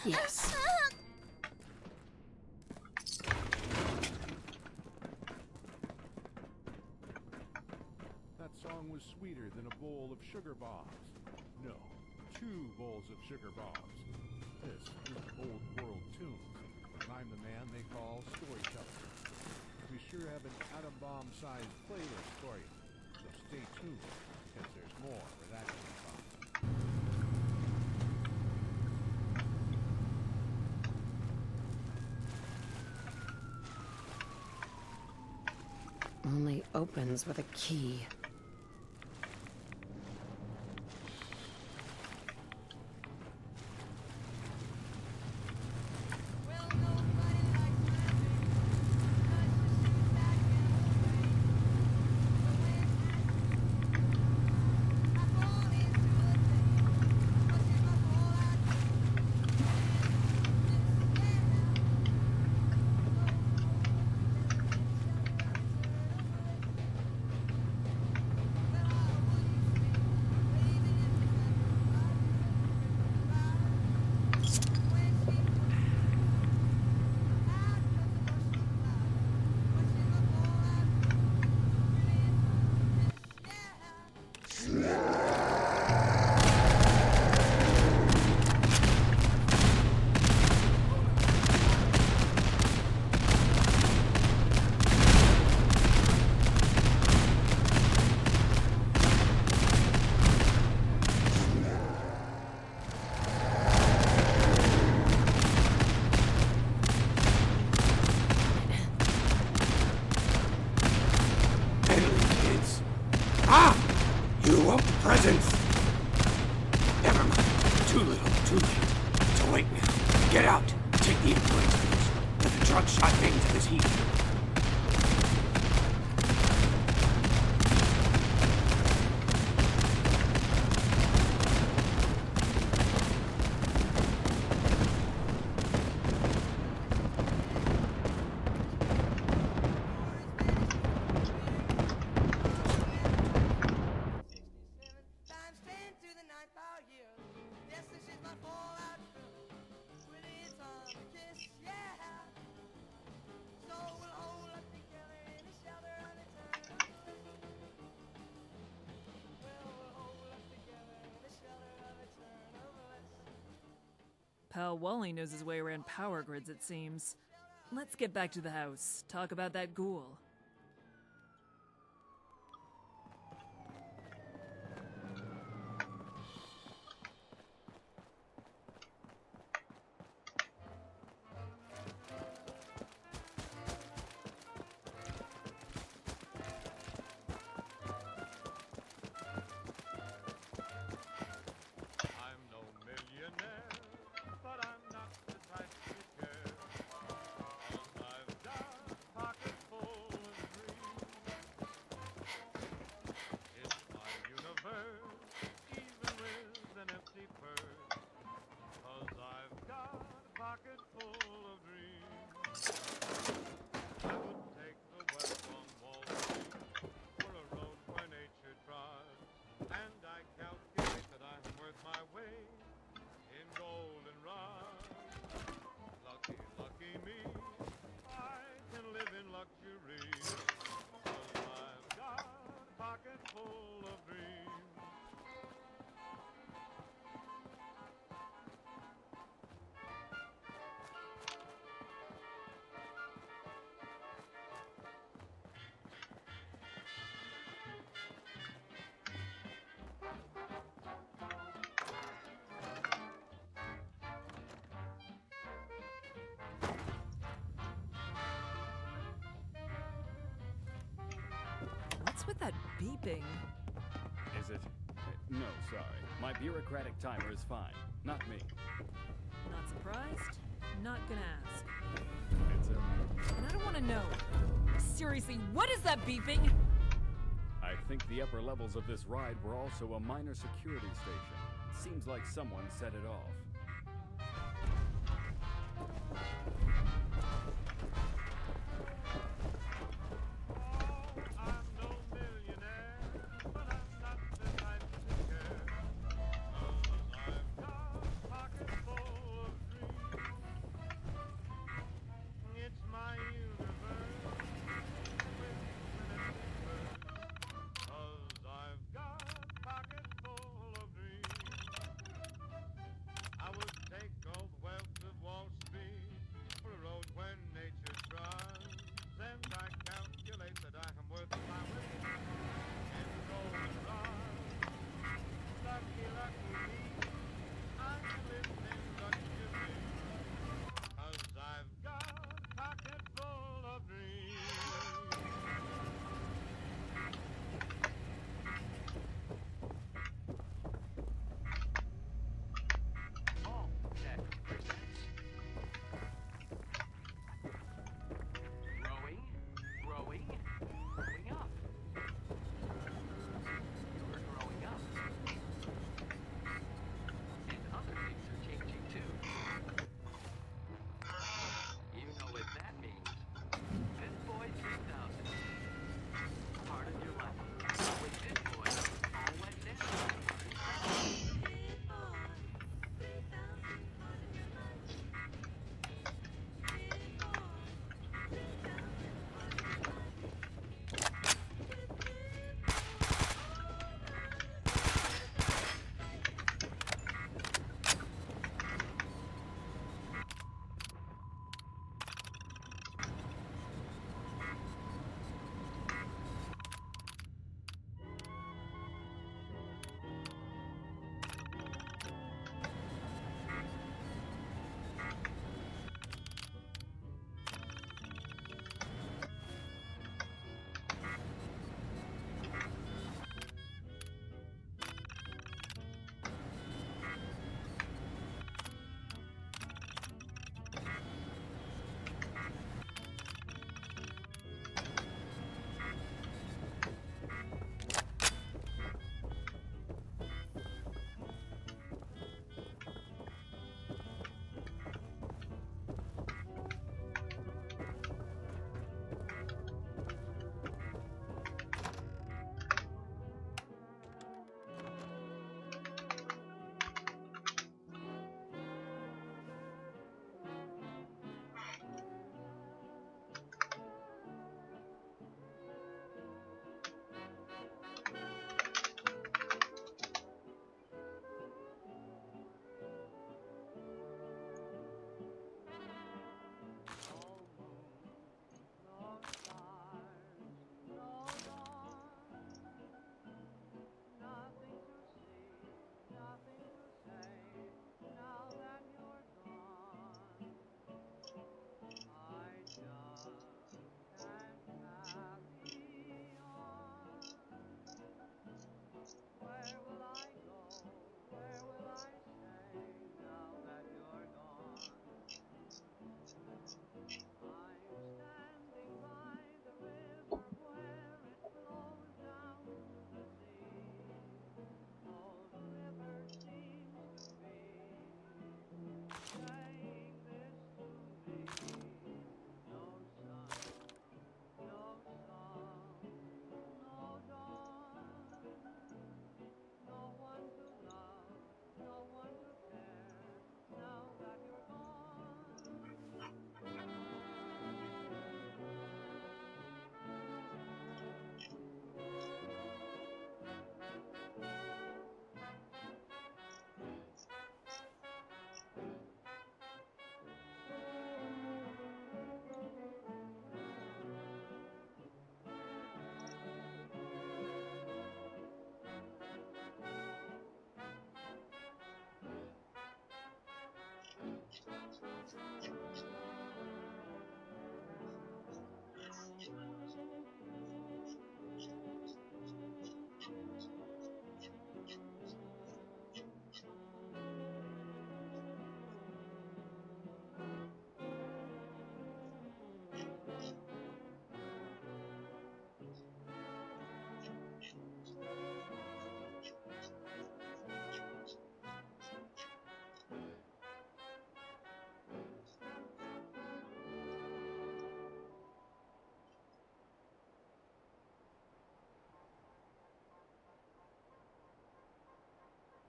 Speaker 8: Yes.
Speaker 1: That song was sweeter than a bowl of sugar bombs. No, 2 bowls of sugar bombs. This is old world tunes, and I'm the man they call storyteller. We sure have an atom bomb-sized playlist for you, so stay tuned, because there's more where that came from.
Speaker 8: Only opens with a key.
Speaker 6: Presents! Never mind. Too little, too late. So wait now. Get out. Take the influence things. Let the drug shot things to this heat.
Speaker 12: Pal Wally knows his way around power grids, it seems. Let's get back to the house, talk about that ghoul. With that beeping?
Speaker 17: Is it? No, sorry. My bureaucratic timer is fine. Not me.
Speaker 12: Not surprised? Not gonna ask.
Speaker 17: It's a...
Speaker 12: And I don't want to know. Seriously, what is that beeping?
Speaker 17: I think the upper levels of this ride were also a minor security station. Seems like someone set it off.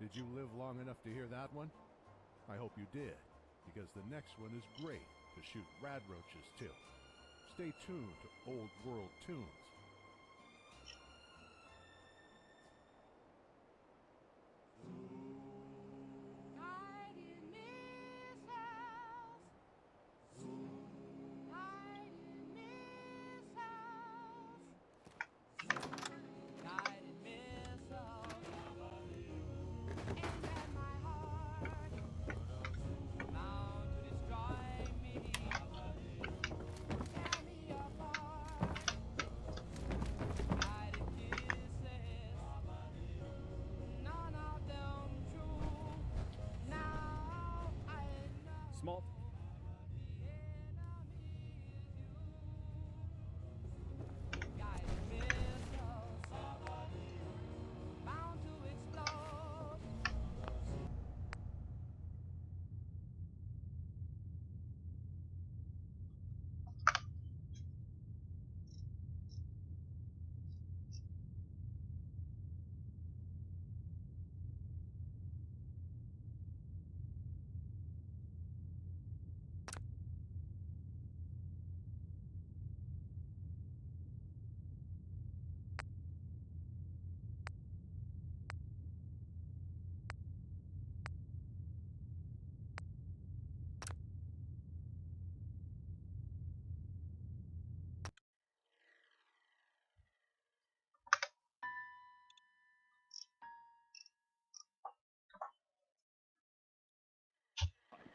Speaker 1: Did you live long enough to hear that one? I hope you did, because the next one is great to shoot rad roaches too. Stay tuned to Old World Tunes.
Speaker 17: Small.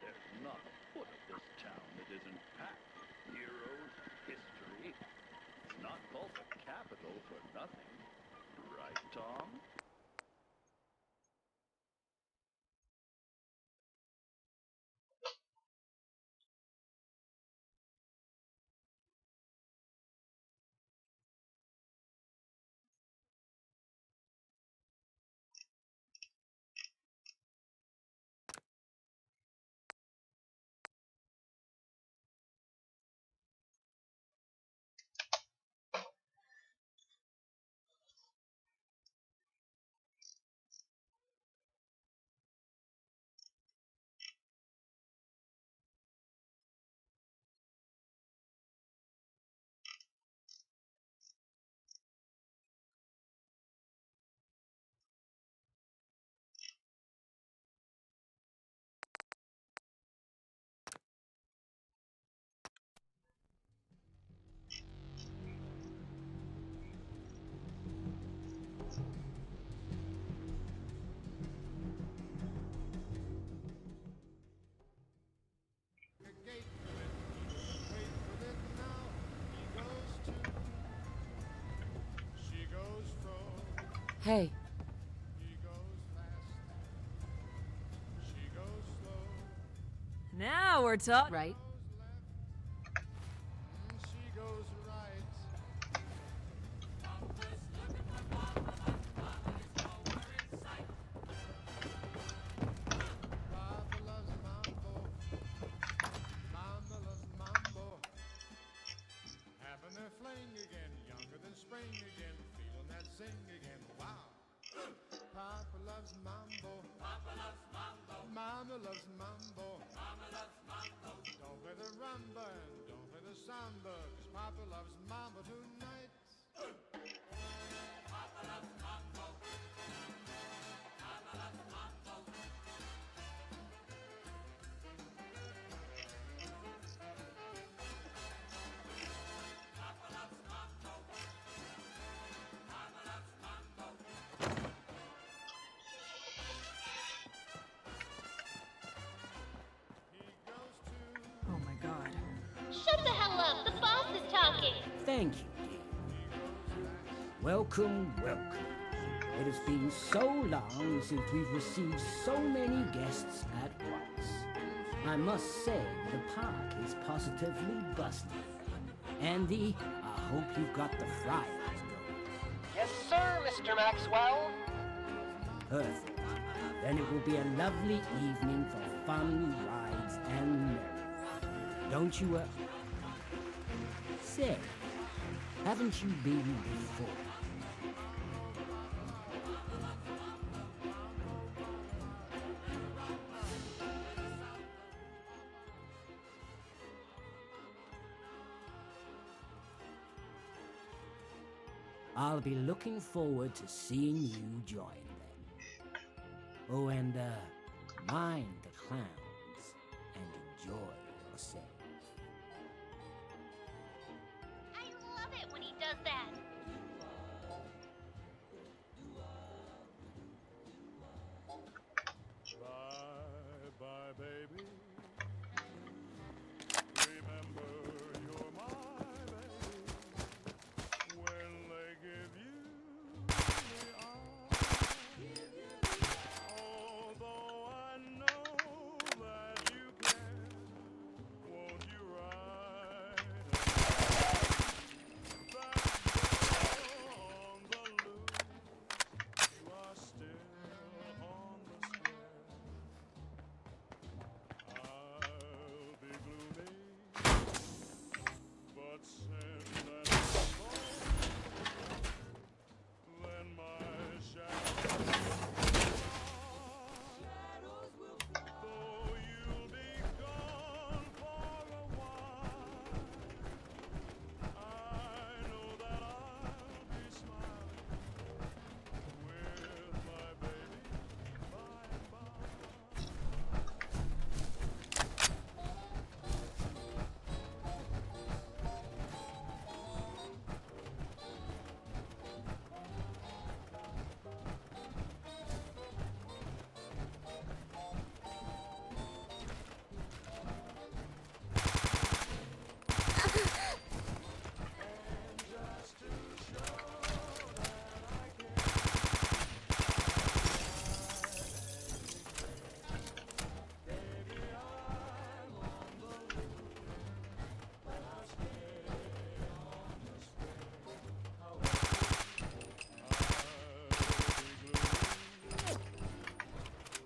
Speaker 15: There's not a foot of this town that isn't packed. Heroes, history. It's not called the capital for nothing. Right, Tom?
Speaker 8: Hey.
Speaker 12: Now we're talking.
Speaker 8: Right.
Speaker 20: Mama loves mambo. Mama loves mambo. Don't play the rumba and don't play the samba, 'cause Papa loves mambo tonight. Papa loves mambo. Mama loves mambo. Papa loves mambo. Mama loves mambo.
Speaker 12: Oh my god.
Speaker 5: Shut the hell up! The boss is talking!
Speaker 22: Thank you, dear. Welcome, welcome. It has been so long since we've received so many guests at once. I must say, the park is positively busted. Andy, I hope you've got the fryers going.
Speaker 13: Yes, sir, Mr. Maxwell.
Speaker 22: Perfect. Then it will be a lovely evening for fun, rides, and merriment. Don't you, Say, haven't you been before? I'll be looking forward to seeing you join them. Oh, and mind the clowns and enjoy yourself.
Speaker 5: I love it when he does that.
Speaker 9: Bye, bye, baby. Remember, you're my baby. When they give you the eye, although I know that you can, won't you ride that on the loose? You are still on the square. I'll be gloomy, but send and then my shadows will fly. Though you'll be gone for a while, I know that I'll be smiling with my baby by and by.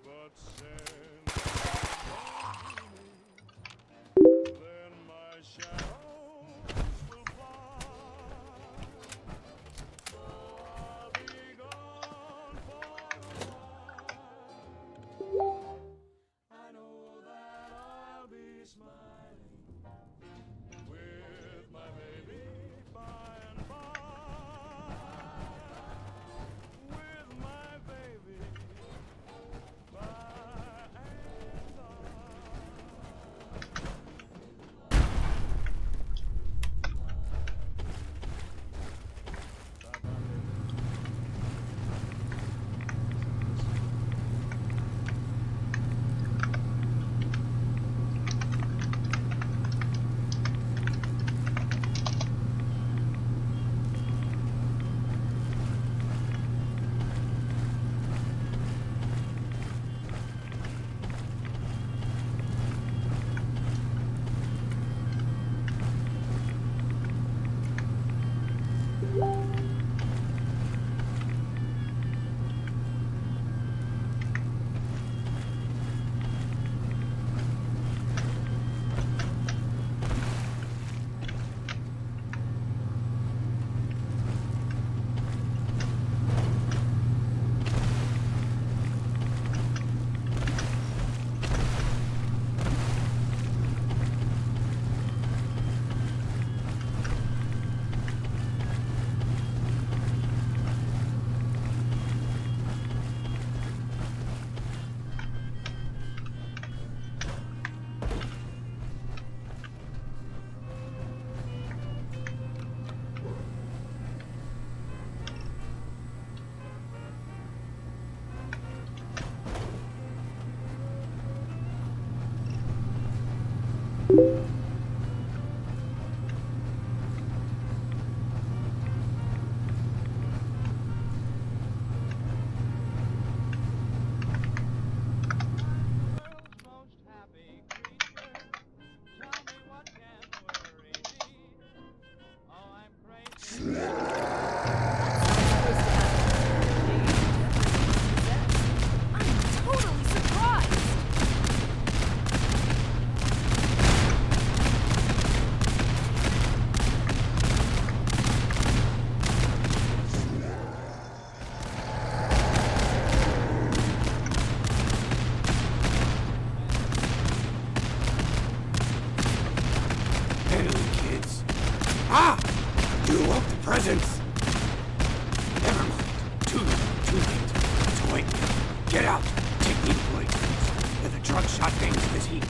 Speaker 9: But send then my shadows will fly. So I'll be gone for a while. I know that I'll be smiling with my baby by and by. With my baby by and by.
Speaker 3: I'm totally surprised!
Speaker 6: Get out! Take needle blades. Let the drug shot things in this heat.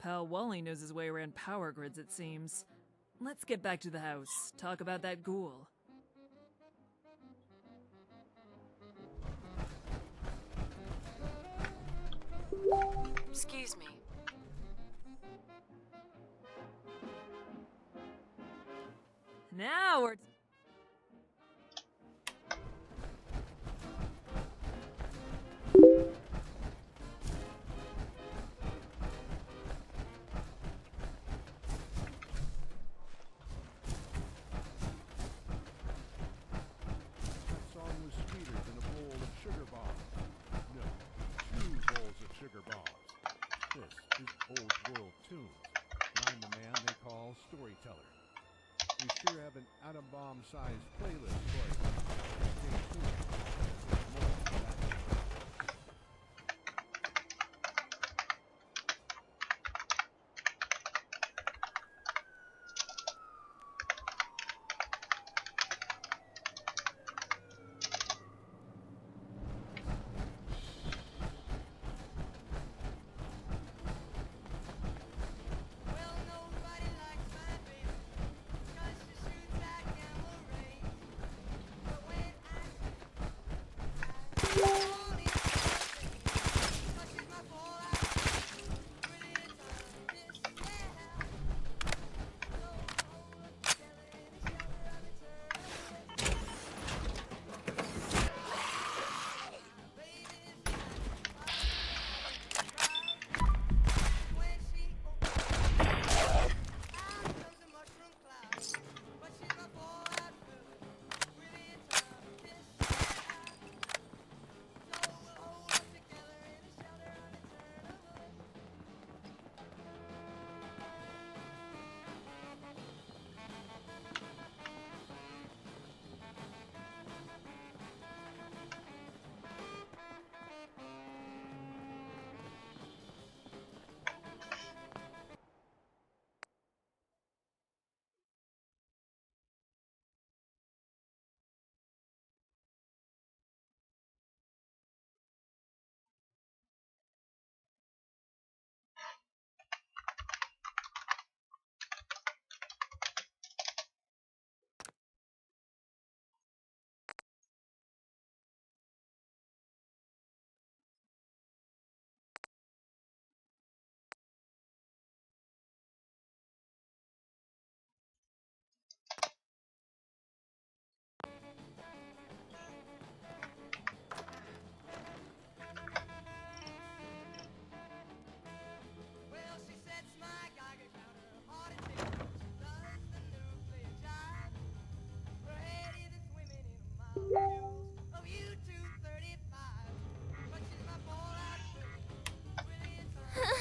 Speaker 12: Pal Wally knows his way around power grids, it seems. Let's get back to the house, talk about that ghoul.
Speaker 7: Excuse me.
Speaker 12: Now we're...
Speaker 1: Storyteller. We sure have an atom bomb-sized playlist for you. Stay tuned. More on that.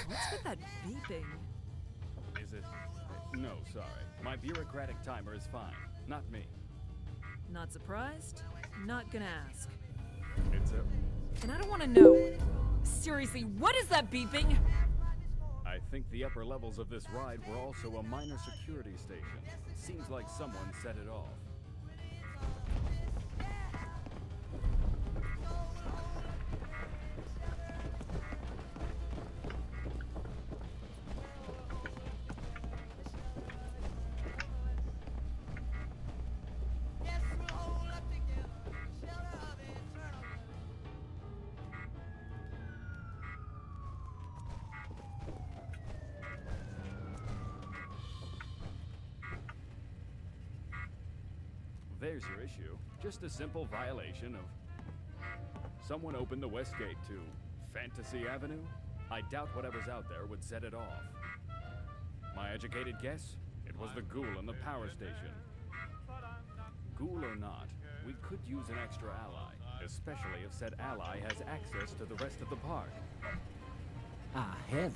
Speaker 12: What's with that beeping?
Speaker 17: Is it? No, sorry. My bureaucratic timer is fine. Not me.
Speaker 12: Not surprised? Not gonna ask.
Speaker 17: It's a...
Speaker 12: And I don't want to know. Seriously, what is that beeping?
Speaker 17: I think the upper levels of this ride were also a minor security station. Seems like someone set it off. There's your issue. Just a simple violation of... Someone opened the west gate to Fantasy Avenue? I doubt whatever's out there would set it off. My educated guess? It was the ghoul in the power station. Ghoul or not, we could use an extra ally, especially if said ally has access to the rest of the park.
Speaker 22: Ah, heaven.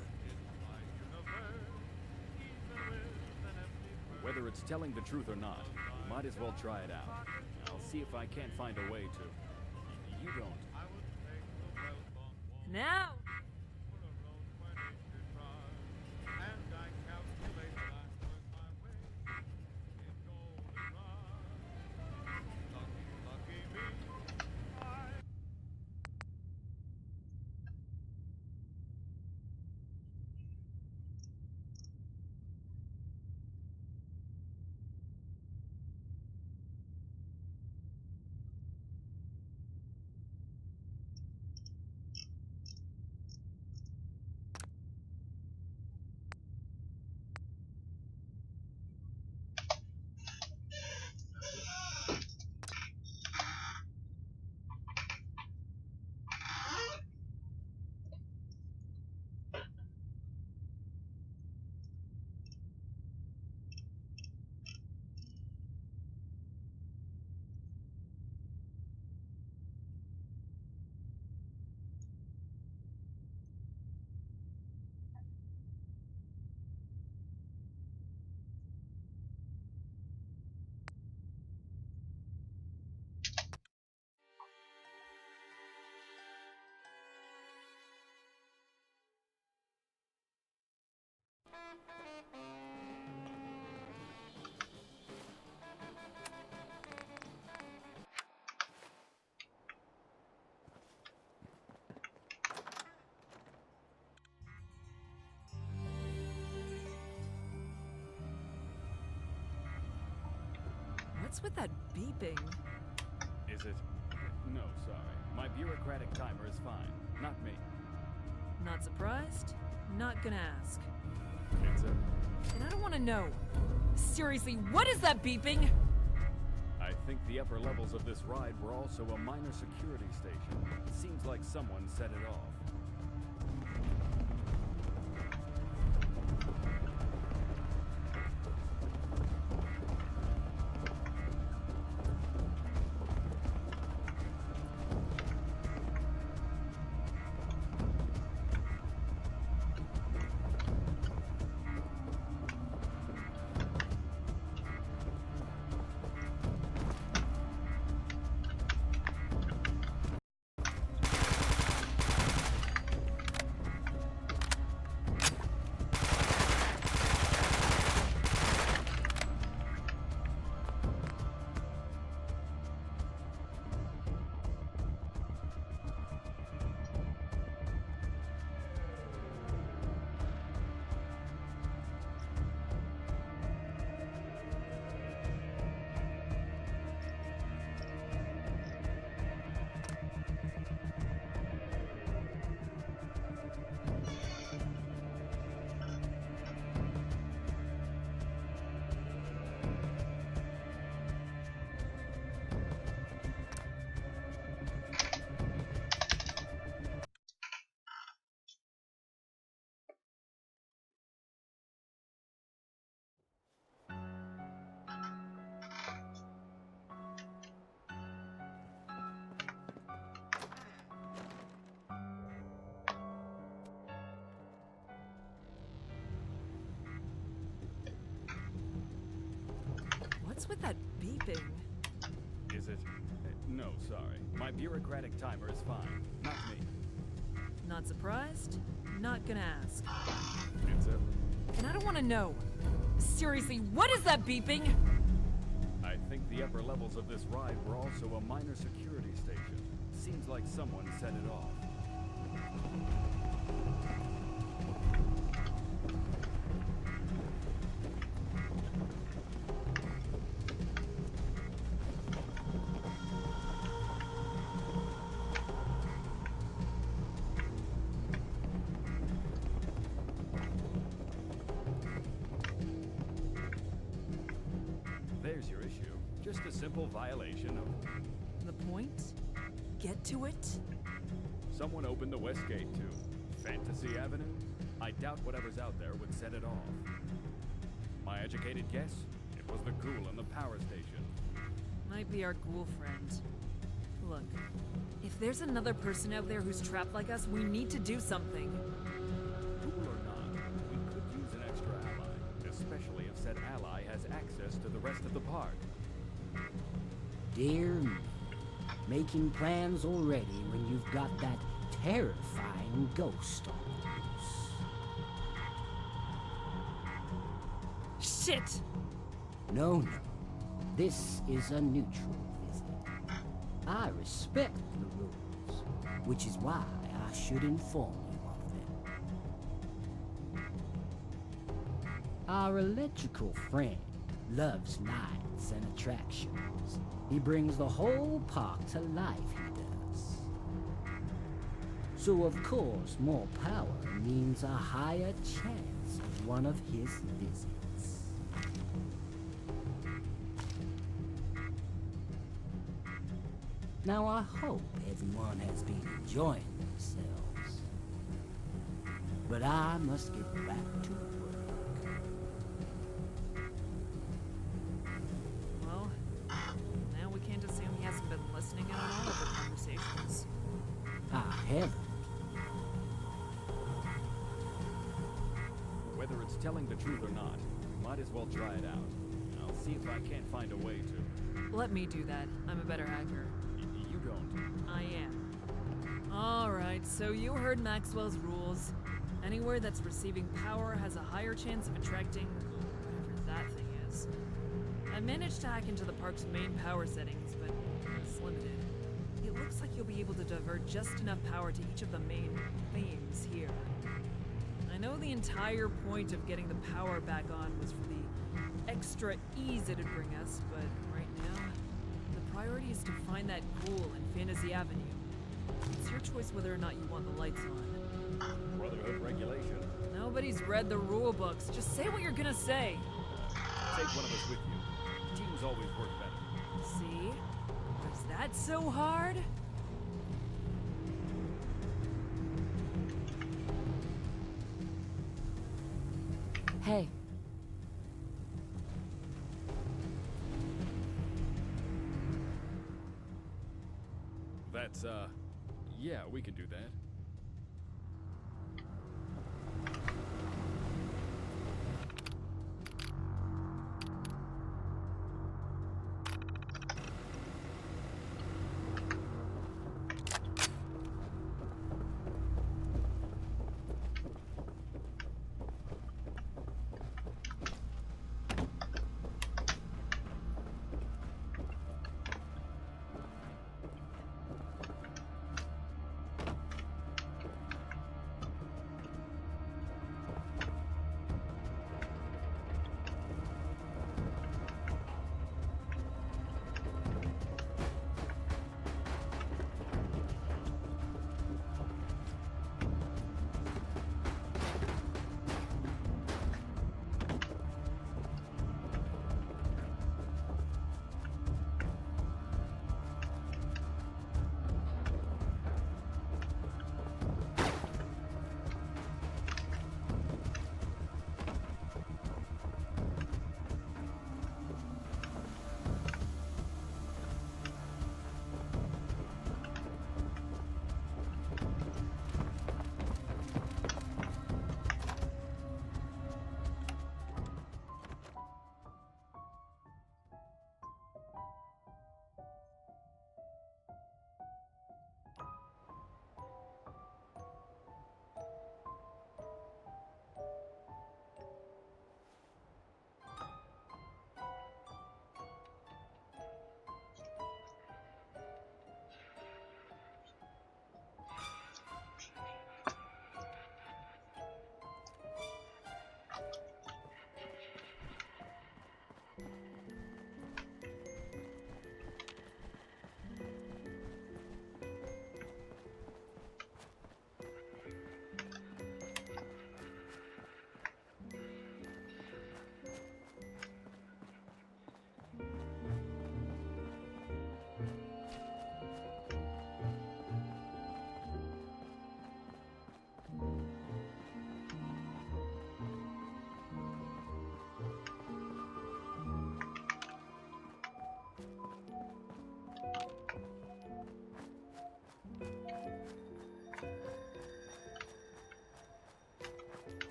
Speaker 17: Whether it's telling the truth or not, we might as well try it out. I'll see if I can't find a way to. You don't.
Speaker 12: Now! What's with that beeping?
Speaker 17: Is it? No, sorry. My bureaucratic timer is fine. Not me.
Speaker 12: Not surprised? Not gonna ask.
Speaker 17: It's a...
Speaker 12: And I don't want to know. Seriously, what is that beeping?
Speaker 17: I think the upper levels of this ride were also a minor security station. It seems like someone set it off.
Speaker 12: What's with that beeping?
Speaker 17: Is it? No, sorry. My bureaucratic timer is fine. Not me.
Speaker 12: Not surprised? Not gonna ask.
Speaker 17: It's a...
Speaker 12: And I don't want to know. Seriously, what is that beeping?
Speaker 17: I think the upper levels of this ride were also a minor security station. Seems like someone set it off. There's your issue. Just a simple violation of...
Speaker 12: The point? Get to it?
Speaker 17: Someone opened the west gate to Fantasy Avenue? I doubt whatever's out there would set it off. My educated guess? It was the ghoul in the power station.
Speaker 12: Might be our ghoul friend. Look, if there's another person out there who's trapped like us, we need to do something.
Speaker 17: Ghoul or not, we could use an extra ally, especially if said ally has access to the rest of the park.
Speaker 22: Dear me, making plans already when you've got that terrifying ghost on loose.
Speaker 12: Shit!
Speaker 22: No. This is a neutral visit. I respect the rules, which is why I should inform you of them. Our electrical friend loves lights and attractions. He brings the whole park to life, he does. So of course, more power means a higher chance of one of his visits. Now I hope everyone has been enjoying themselves. But I must get back to work.
Speaker 12: Well, now we can't assume he hasn't been listening in on all of the conversations.
Speaker 22: I haven't.
Speaker 17: Whether it's telling the truth or not, we might as well try it out. I'll see if I can't find a way to.
Speaker 12: Let me do that. I'm a better hacker.
Speaker 17: You don't.
Speaker 12: I am. Alright, so you heard Maxwell's rules. Anywhere that's receiving power has a higher chance of attracting whatever that thing is. I managed to hack into the park's main power settings, but it's limited. It looks like you'll be able to divert just enough power to each of the main themes here. I know the entire point of getting the power back on was for the extra ease it'd bring us, but right now, the priority is to find that ghoul in Fantasy Avenue. It's your choice whether or not you want the lights on.
Speaker 17: Brotherhood regulation.
Speaker 12: Nobody's read the rule books. Just say what you're gonna say.
Speaker 17: Take one of us with you. Teams always work better.
Speaker 12: See? Was that so hard?
Speaker 22: Hey.
Speaker 17: That's, yeah, we can do that.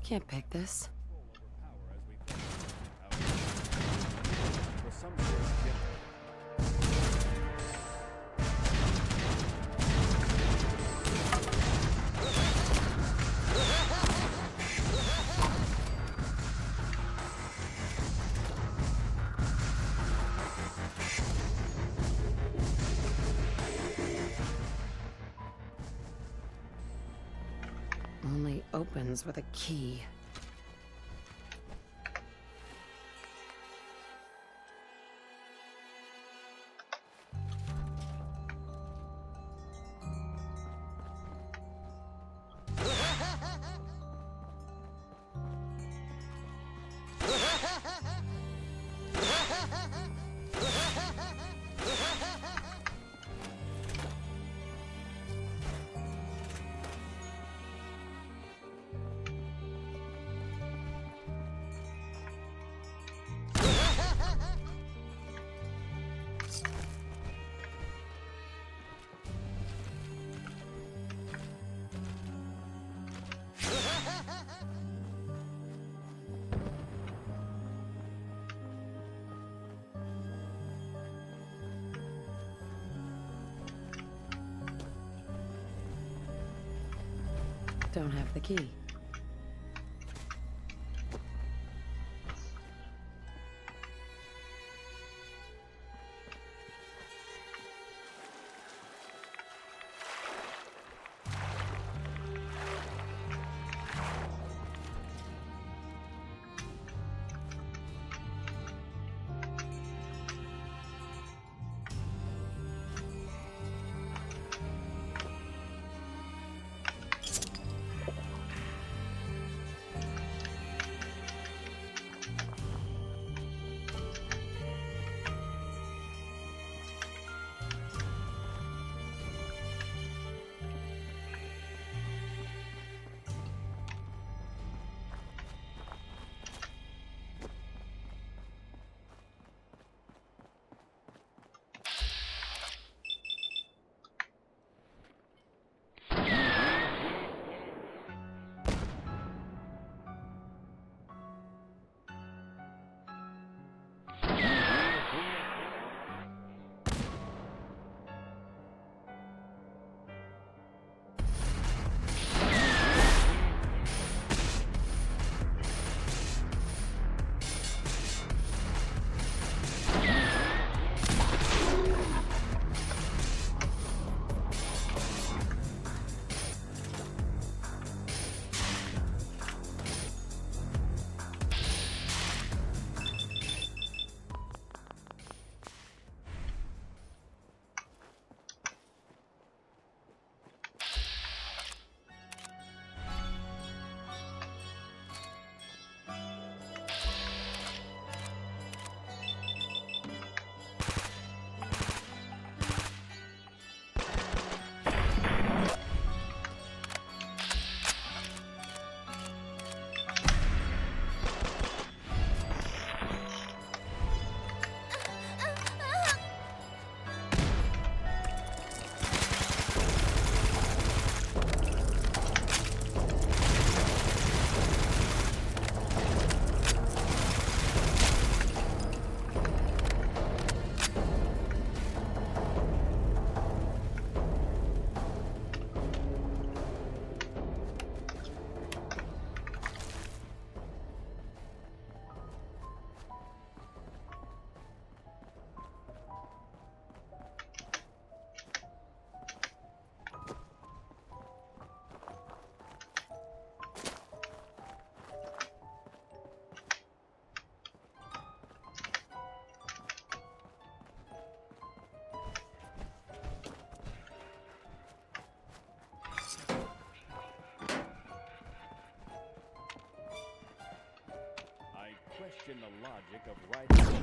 Speaker 8: Can't pick this. Only opens with a key. Don't have the key.
Speaker 17: question the logic of writing.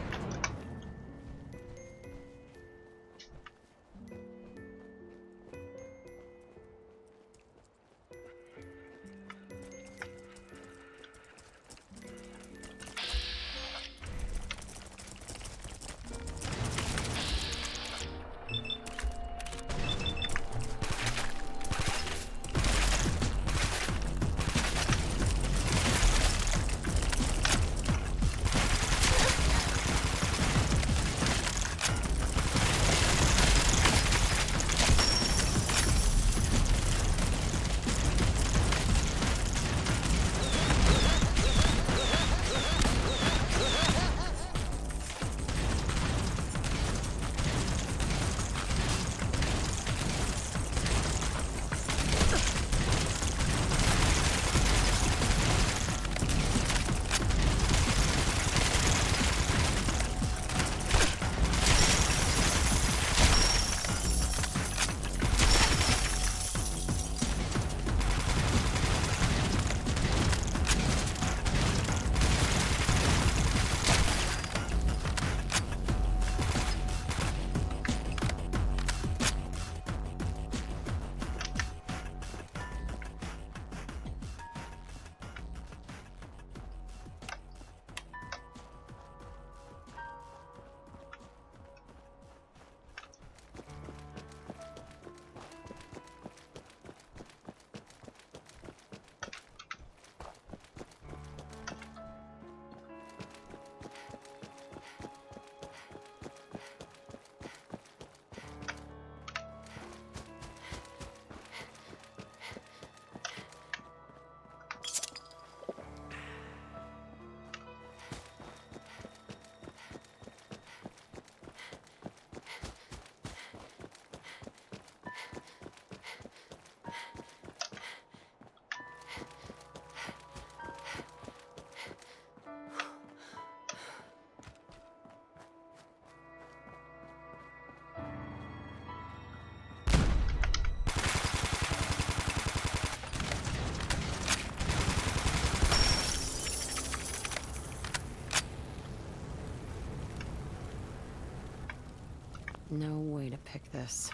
Speaker 8: No way to pick this.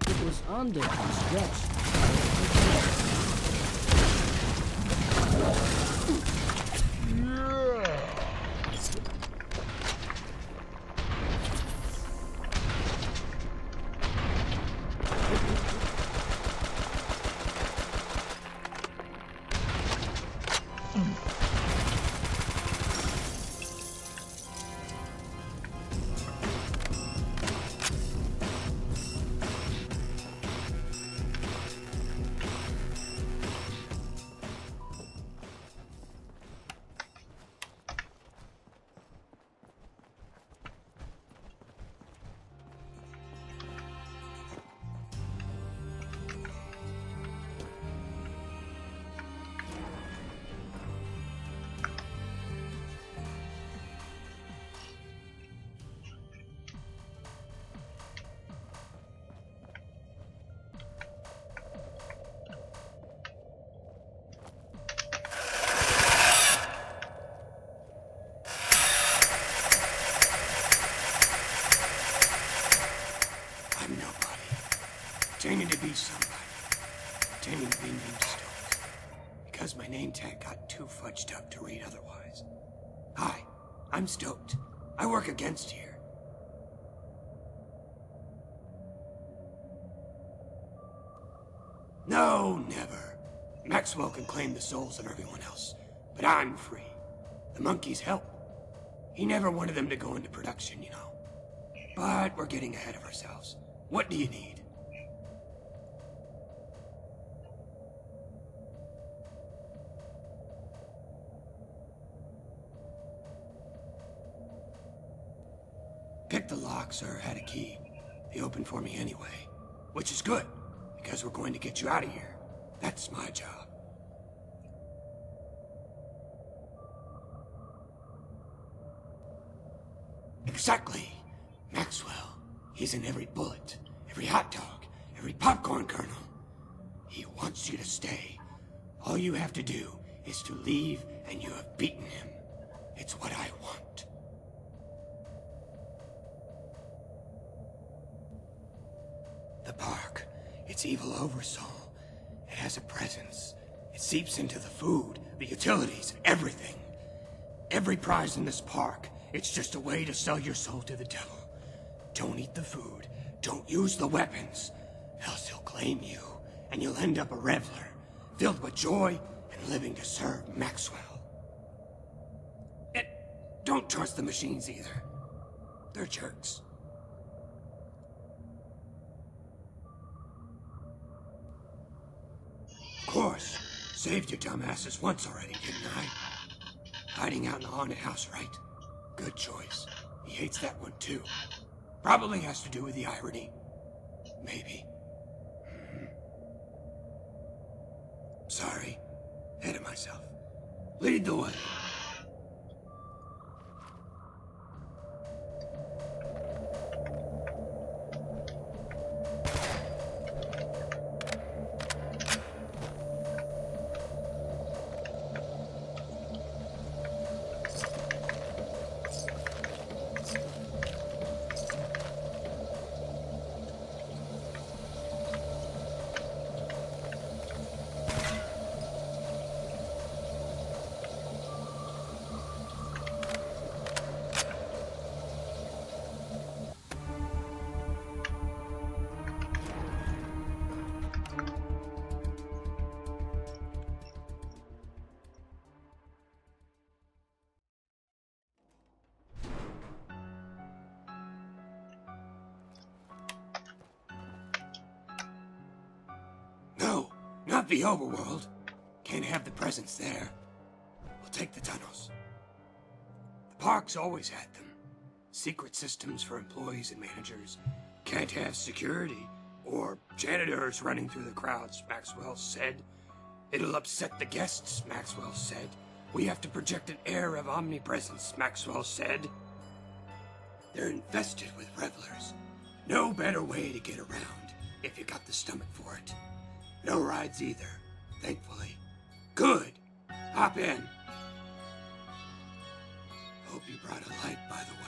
Speaker 22: It was under construction.
Speaker 6: Pretending to be somebody. Pretending to be named Stokes. Because my name tag got too fudged up to read otherwise. Hi, I'm stoked. I work against here. No, never. Maxwell can claim the souls of everyone else, but I'm free. The monkeys help. He never wanted them to go into production, you know. But we're getting ahead of ourselves. What do you need? Picked the locks or had a key. They opened for me anyway. Which is good, because we're going to get you out of here. That's my job. Exactly. Maxwell. He's in every bullet, every hot dog, every popcorn kernel. He wants you to stay. All you have to do is to leave and you have beaten him. It's what I want. The park. It's evil oversoul. It has a presence. It seeps into the food, the utilities, everything. Every prize in this park, it's just a way to sell your soul to the devil. Don't eat the food. Don't use the weapons. Else he'll claim you, and you'll end up a reveler, filled with joy and living to serve Maxwell. And don't trust the machines either. They're jerks. Of course. Saved your dumbasses once already, didn't I? Hiding out in the haunted house, right? Good choice. He hates that one too. Probably has to do with the irony. Maybe. Sorry. Ahead of myself. Lead the way. No, not the overworld. Can't have the presence there. We'll take the tunnels. The park's always had them. Secret systems for employees and managers. Can't have security or janitors running through the crowds, Maxwell said. It'll upset the guests, Maxwell said. We have to project an air of omnipresence, Maxwell said. They're infested with revelers. No better way to get around if you got the stomach for it. No rides either, thankfully. Good. Hop in. Hope you brought a light, by the way.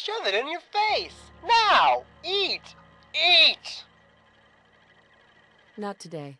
Speaker 13: shove it in your face. Now! Eat! Eat!
Speaker 3: Not today.